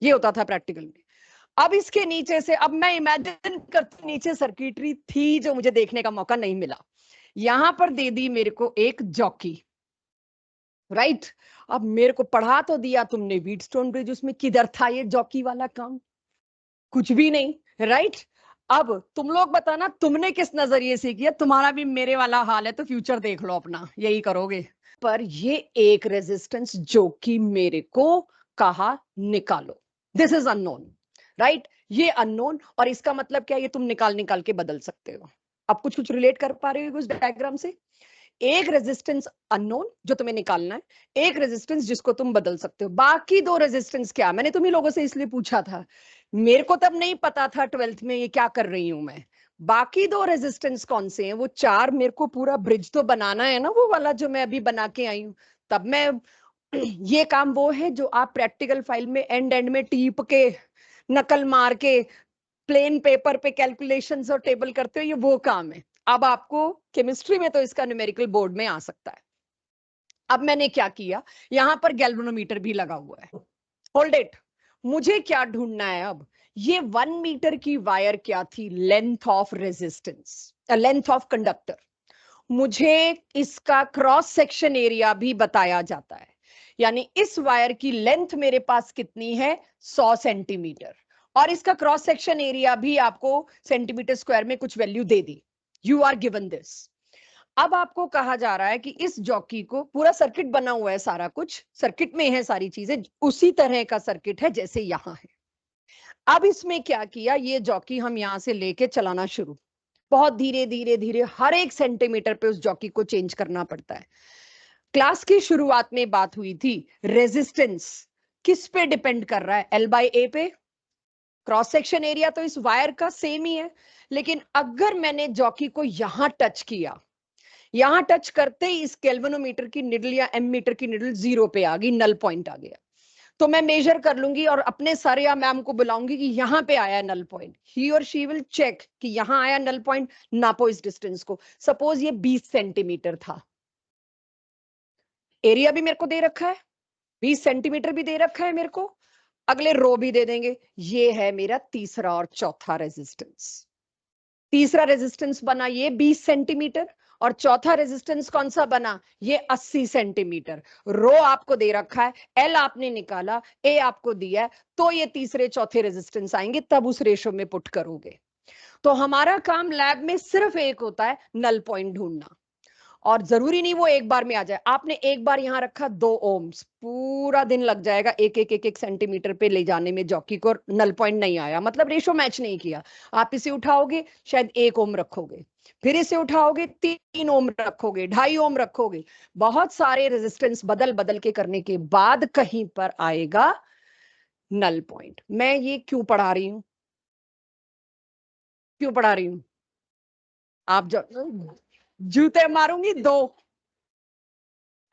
A: ये होता था प्रैक्टिकल में। अब इसके नीचे से, अब मैं इमेजिन करती, नीचे सर्किटरी थी जो मुझे देखने का मौका नहीं मिला, यहां पर दे दी मेरे को एक जॉकी, राइट? अब मेरे को पढ़ा तो दिया तुमने व्हीटस्टोन ब्रिज, उसमें किधर था ये जॉकी वाला काम, कुछ भी नहीं, राइट? अब तुम लोग बताना तुमने किस नजरिए से किया, तुम्हारा भी मेरे वाला हाल है तो फ्यूचर देख लो अपना, यही करोगे। पर ये एक रेजिस्टेंस जो कि मेरे को कहा निकालो, दिस इज अननोन, राइट? ये अननोन, और इसका मतलब क्या, ये तुम निकाल निकाल के बदल सकते हो। अब कुछ कुछ रिलेट कर पा रहे हो उस डायग्राम से? एक रेजिस्टेंस अननोन जो तुम्हें निकालना है, एक रेजिस्टेंस जिसको तुम बदल सकते हो। बाकी 2 रेजिस्टेंस क्या, मैंने तुम्ही लोगों से इसलिए पूछा था, मेरे को तब नहीं पता था 12th में ये क्या कर रही हूं मैं। बाकी 2 रेजिस्टेंस कौन से हैं, वो 4, मेरे को पूरा ब्रिज तो बनाना है ना, वो वाला जो मैं अभी बना के आई हूं। तब मैं ये काम वो है जो आप प्रैक्टिकल फाइल में एंड एंड में टीप के, नकल मार के, प्लेन पेपर पे कैलकुलेशंस और टेबल करते हो, ये वो काम है। अब आपको केमिस्ट्री में तो इसका न्यूमेरिकल बोर्ड में आ सकता है। अब मैंने क्या किया, यहां पर गैल्वेनोमीटर भी लगा हुआ है, होल्ड इट। मुझे क्या ढूंढना है अब, ये 1 मीटर की वायर क्या थी, length of resistance, length of conductor. मुझे इसका क्रॉस सेक्शन एरिया भी बताया जाता है, यानी इस वायर की लेंथ मेरे पास कितनी है, 100 सेंटीमीटर, और इसका क्रॉस सेक्शन एरिया भी आपको सेंटीमीटर स्क्वायर में कुछ वैल्यू दे दी, यू आर गिवन दिस। अब आपको कहा जा रहा है कि इस जॉकी को, पूरा सर्किट बना हुआ है, सारा कुछ सर्किट में है, सारी चीजें उसी तरह का सर्किट है जैसे यहां है। अब इसमें क्या किया, ये जॉकी हम यहां से लेके चलाना शुरू, बहुत धीरे धीरे धीरे, हर एक सेंटीमीटर पे उस जॉकी को चेंज करना पड़ता है। क्लास की शुरुआत में बात हुई थी, रेजिस्टेंस किस पे डिपेंड कर रहा है, L/A पे। क्रॉस सेक्शन एरिया तो इस वायर का सेम ही है, लेकिन अगर मैंने जॉकी को यहां टच किया, यहां टच करते ही इस गैल्वेनोमीटर की निडल या एमीटर की निडल 0 पे आ गई, नल पॉइंट आ गया। तो मैं मेजर कर लूंगी और अपने सर या मैम को बुलाऊंगी कि यहाँ पे आया नल पॉइंट, ही और शी विल चेक कि यहाँ आया नल पॉइंट, नापो इस डिस्टेंस को। सपोज ये 20 सेंटीमीटर था, एरिया भी मेरे को दे रखा है, 20 सेंटीमीटर भी दे रखा है मेरे को, अगले रो भी दे देंगे। ये है मेरा तीसरा और चौथा रेजिस्टेंस। तीसरा रेजिस्टेंस बना ये 20 सेंटीमीटर और चौथा रेजिस्टेंस कौन सा बना, ये 80 सेंटीमीटर। रो आपको दे रखा है, एल आपने निकाला, ए आपको दिया है, तो ये तीसरे चौथे रेजिस्टेंस आएंगे, तब उस रेशो में पुट करोगे। तो हमारा काम लैब में सिर्फ एक होता है, नल पॉइंट ढूंढना। और जरूरी नहीं वो एक बार में आ जाए। आपने एक बार यहां रखा 2 ओम्स, पूरा दिन लग जाएगा एक सेंटीमीटर पे ले जाने में जॉकी को, नल पॉइंट नहीं आया, मतलब रेशो मैच नहीं किया। आप इसे उठाओगे, शायद 1 ओम रखोगे, फिर इसे उठाओगे 3 ओम रखोगे, 2.5 ओम रखोगे, बहुत सारे रेजिस्टेंस बदल बदल के करने के बाद कहीं पर आएगा नल पॉइंट। मैं ये क्यों पढ़ा रही हूं, क्यों पढ़ा रही हूं? आप जो जूते मारूंगी 2।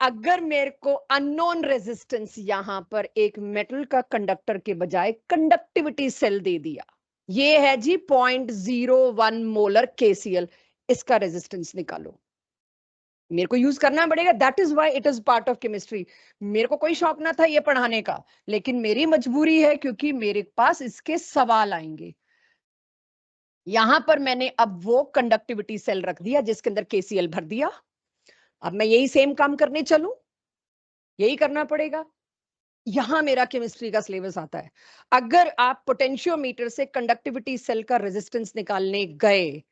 A: अगर मेरे को अननोन रेजिस्टेंस यहां पर एक मेटल का कंडक्टर के बजाय कंडक्टिविटी सेल दे दिया, ये है जी 0.01 मोलर KCl, इसका रेजिस्टेंस निकालो। मेरे को यूज करना पड़ेगा, that is why it is part of chemistry. मेरे को कोई शौक ना था ये पढ़ाने का, लेकिन मेरी मजबूरी है क्योंकि मेरे पास इसके सवाल आएंगे। यहां पर मैंने अब वो कंडक्टिविटी सेल रख दिया जिसके अंदर KCl भर दिया। अब मैं यही सेम काम करने चलूं, यही करना पड़ेगा। यहां मेरा केमिस्ट्री का सिलेबस आता है। अगर आप पोटेंशियोमीटर से कंडक्टिविटी सेल का रेजिस्टेंस निकालने गए,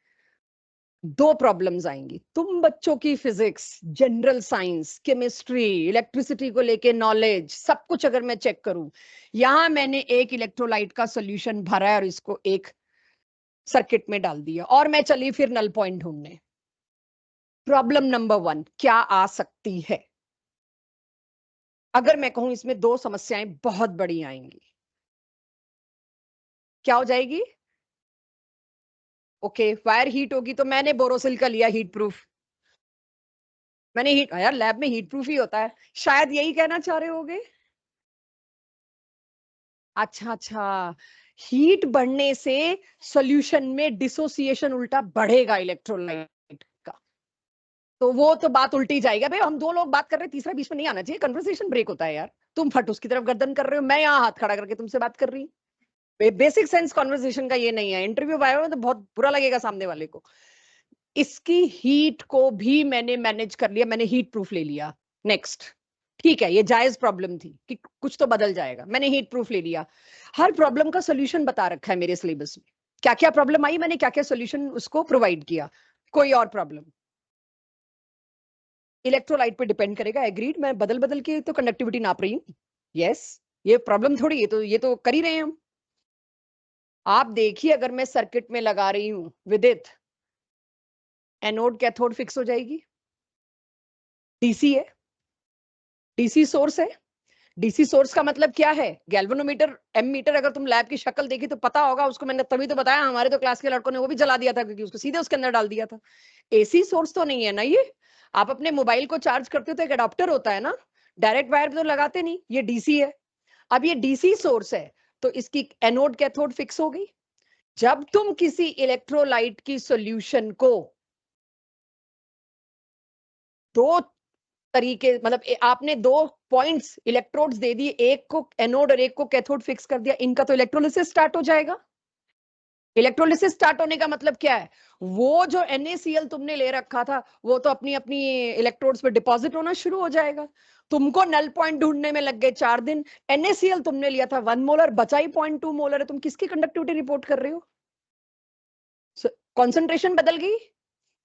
A: 2 प्रॉब्लम्स आएंगी। तुम बच्चों की physics, general science, chemistry, electricity को लेके नॉलेज, सब कुछ अगर मैं चेक करूं, यहां मैंने एक इलेक्ट्रोलाइट का सॉल्यूशन भरा है और इसको एक सर्किट में डाल दिया और मैं चली फिर नल पॉइंट ढूंढने। प्रॉब्लम नंबर 1 क्या आ सकती है? अगर मैं कहूं इसमें 2 समस्याएं बहुत बड़ी आएंगी, क्या हो जाएगी? ओके, वायर हीट होगी, तो मैंने बोरोसिल का लिया हीट प्रूफ। मैंने हीट, यार लैब में हीट प्रूफ ही होता है, शायद यही कहना चाह रहे होगे। अच्छा अच्छा, हीट बढ़ने से सॉल्यूशन में डिसोसिएशन उल्टा बढ़ेगा इलेक्ट्रोलाइट का, तो वो तो बात उल्टी जाएगा। भाई हम 2 लोग बात कर रहे हैं, तीसरा बीच में नहीं आना चाहिए, कन्वर्सेशन ब्रेक होता है यार। तुम फट उसकी तरफ गर्दन कर रहे हो, मैं यहाँ हाथ खड़ा करके तुमसे बात कर रही हूँ। बेसिक सेंस कॉन्वर्सेशन का ये नहीं है। इंटरव्यू आया हो तो बहुत बुरा लगेगा सामने वाले को। इसकी हीट को भी मैंने मैनेज कर लिया, मैंने हीट प्रूफ ले लिया। नेक्स्ट, ठीक है, ये जायज प्रॉब्लम थी कि कुछ तो बदल जाएगा, मैंने हीट प्रूफ ले लिया। हर प्रॉब्लम का सोल्यूशन बता रखा है मेरे सिलेबस में, क्या क्या प्रॉब्लम आई, मैंने क्या क्या सोल्यूशन उसको प्रोवाइड किया। कोई और प्रॉब्लम इलेक्ट्रोलाइट पे डिपेंड करेगा, एग्रीड। मैं बदल बदल के तो कंडक्टिविटी नाप रही हूँ, यस। ये प्रॉब्लम थोड़ी, ये तो कर ही रहे हैं हम। आप देखिए, अगर मैं सर्किट में लगा रही हूँ विदित, एनोड कैथोड फिक्स हो जाएगी, डीसी है, डीसी सोर्स है। डीसी सोर्स का मतलब क्या है? गैल्वेनोमीटर, एमीटर, अगर तुम लैब की शक्ल देखी तो पता होगा उसको, मैंने तभी तो बताया, हमारे तो क्लास के लड़कों ने वो भी जला दिया था क्योंकि उसको सीधे उसके अंदर डाल दिया था। एसी सोर्स तो नहीं है ना ये। आप अपने मोबाइल को चार्ज करते हो तो एक अडॉप्टर होता है ना, डायरेक्ट वायर तो लगाते नहीं, ये डीसी है। अब ये डीसी सोर्स है तो इसकी एनोड कैथोड फिक्स हो गई। जब तुम किसी इलेक्ट्रोलाइट की सॉल्यूशन को 2 तरीके, मतलब आपने 2 पॉइंट्स इलेक्ट्रोड्स दे दिए, एक को एनोड और एक को कैथोड फिक्स कर दिया, इनका तो इलेक्ट्रोलिसिस स्टार्ट हो जाएगा। इलेक्ट्रोलिसिस स्टार्ट होने का मतलब क्या है? वो जो NaCl तुमने ले रखा था वो तो अपनी अपनी इलेक्ट्रोड्स पे डिपॉजिट होना शुरू हो जाएगा। तुमको नल पॉइंट ढूंढने में लग गए 4 दिन। NaCl तुमने लिया था 1 मोलर, बचाई 0.2 मोलर है, तुम किसकी कंडक्टिविटी रिपोर्ट कर रहे हो? कॉन्सेंट्रेशन बदल गई।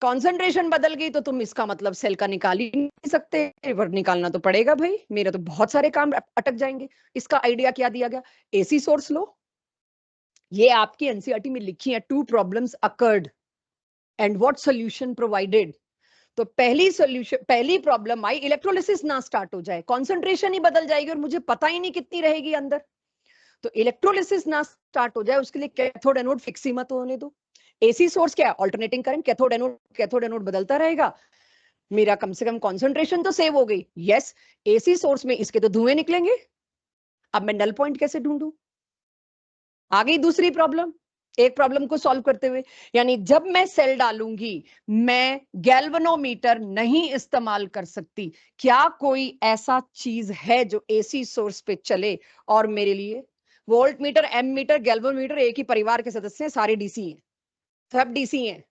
A: कॉन्सेंट्रेशन बदल गई तो तुम इसका मतलब सेल का निकाल ही नहीं सकते, पर निकालना तो पड़ेगा भाई, मेरे तो बहुत सारे काम अटक जाएंगे। इसका आइडिया क्या दिया गया? एसी सोर्स लो। ये आपकी एनसीईआरटी में लिखी है, 2 problems occurred and what solution provided. तो पहली प्रॉब्लम आई, इलेक्ट्रोलिसिस ना स्टार्ट हो जाए, कॉन्सेंट्रेशन ही बदल जाएगी और मुझे पता ही नहीं कितनी रहेगी अंदर। तो इलेक्ट्रोलिसिस ना स्टार्ट हो जाए उसके लिए कैथोड एनोड फिक्स ही मत होने दो। एसी सोर्स क्या है? अल्टरनेटिंग करंट, कैथोड एनोड बदलता रहेगा, मेरा कम से कम कंसंट्रेशन तो सेव हो गई। यस, एसी सोर्स में इसके तो धुएं निकलेंगे, अब मैं नल पॉइंट कैसे ढूंढूं? आ गई दूसरी प्रॉब्लम, एक प्रॉब्लम को सॉल्व करते हुए। यानी जब मैं सेल डालूंगी, मैं गैल्वेनोमीटर नहीं इस्तेमाल कर सकती। क्या कोई ऐसा चीज है जो एसी सोर्स पे चले और मेरे लिए? Voltmeter, ammeter, galvanometer एक ही परिवार के सदस्य हैं, सारे डीसी हैं, सब डीसी हैं।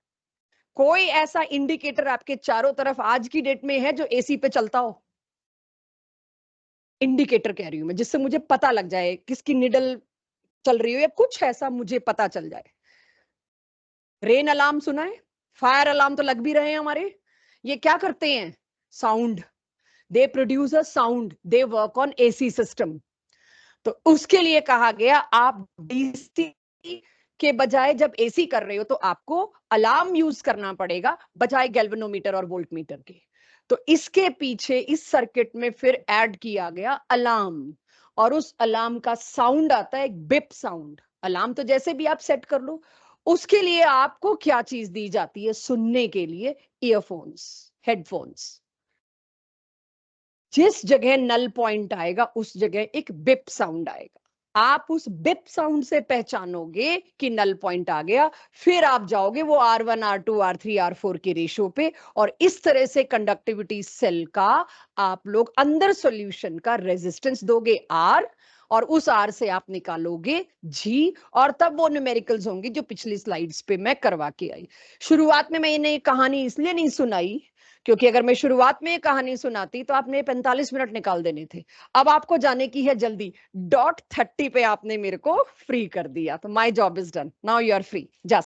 A: कोई ऐसा इंडिकेटर आपके चारों तरफ आज की डेट में है जो एसी पे चलता हो? इंडिकेटर कह रही हूं मैं, जिससे मुझे पता लग जाए किसकी निडल चल रही हो, या कुछ ऐसा मुझे पता चल जाए। रेन अलार्म सुना है? फायर अलार्म तो लग भी रहे हैं हमारे। ये क्या करते हैं? Sound, they produce a sound, they work on AC system. तो उसके लिए कहा गया आप डीसी के बजाय जब एसी कर रहे हो तो आपको अलार्म यूज करना पड़ेगा बजाय गैल्वेनोमीटर और वोल्टमीटर के। तो इसके पीछे इस सर्किट में फिर ऐड किया गया अलार्म, और उस अलार्म का साउंड आता है एक बिप साउंड। अलार्म तो जैसे भी आप सेट कर लो, उसके लिए आपको क्या चीज दी जाती है सुनने के लिए? Earphones, headphones. जिस जगह नल पॉइंट आएगा उस जगह एक बिप साउंड आएगा। आप उस बिप साउंड से पहचानोगे कि नल पॉइंट आ गया, फिर आप जाओगे वो R1, R2, R3, R4 के रेशियो पे, और इस तरह से कंडक्टिविटी सेल का आप लोग अंदर सॉल्यूशन का रेजिस्टेंस दोगे R, और उस R से आप निकालोगे G, और तब वो न्यूमेरिकल्स होंगी जो पिछली स्लाइड्स पे मैं करवा के आई। शुरुआत में मैंने ये कहानी इसलिए नहीं सुनाई क्योंकि अगर मैं शुरुआत में ये कहानी सुनाती तो आपने 45 मिनट निकाल देने थे। अब आपको जाने की है जल्दी, .30 पे आपने मेरे को फ्री कर दिया, तो my job is done, now you are free, जा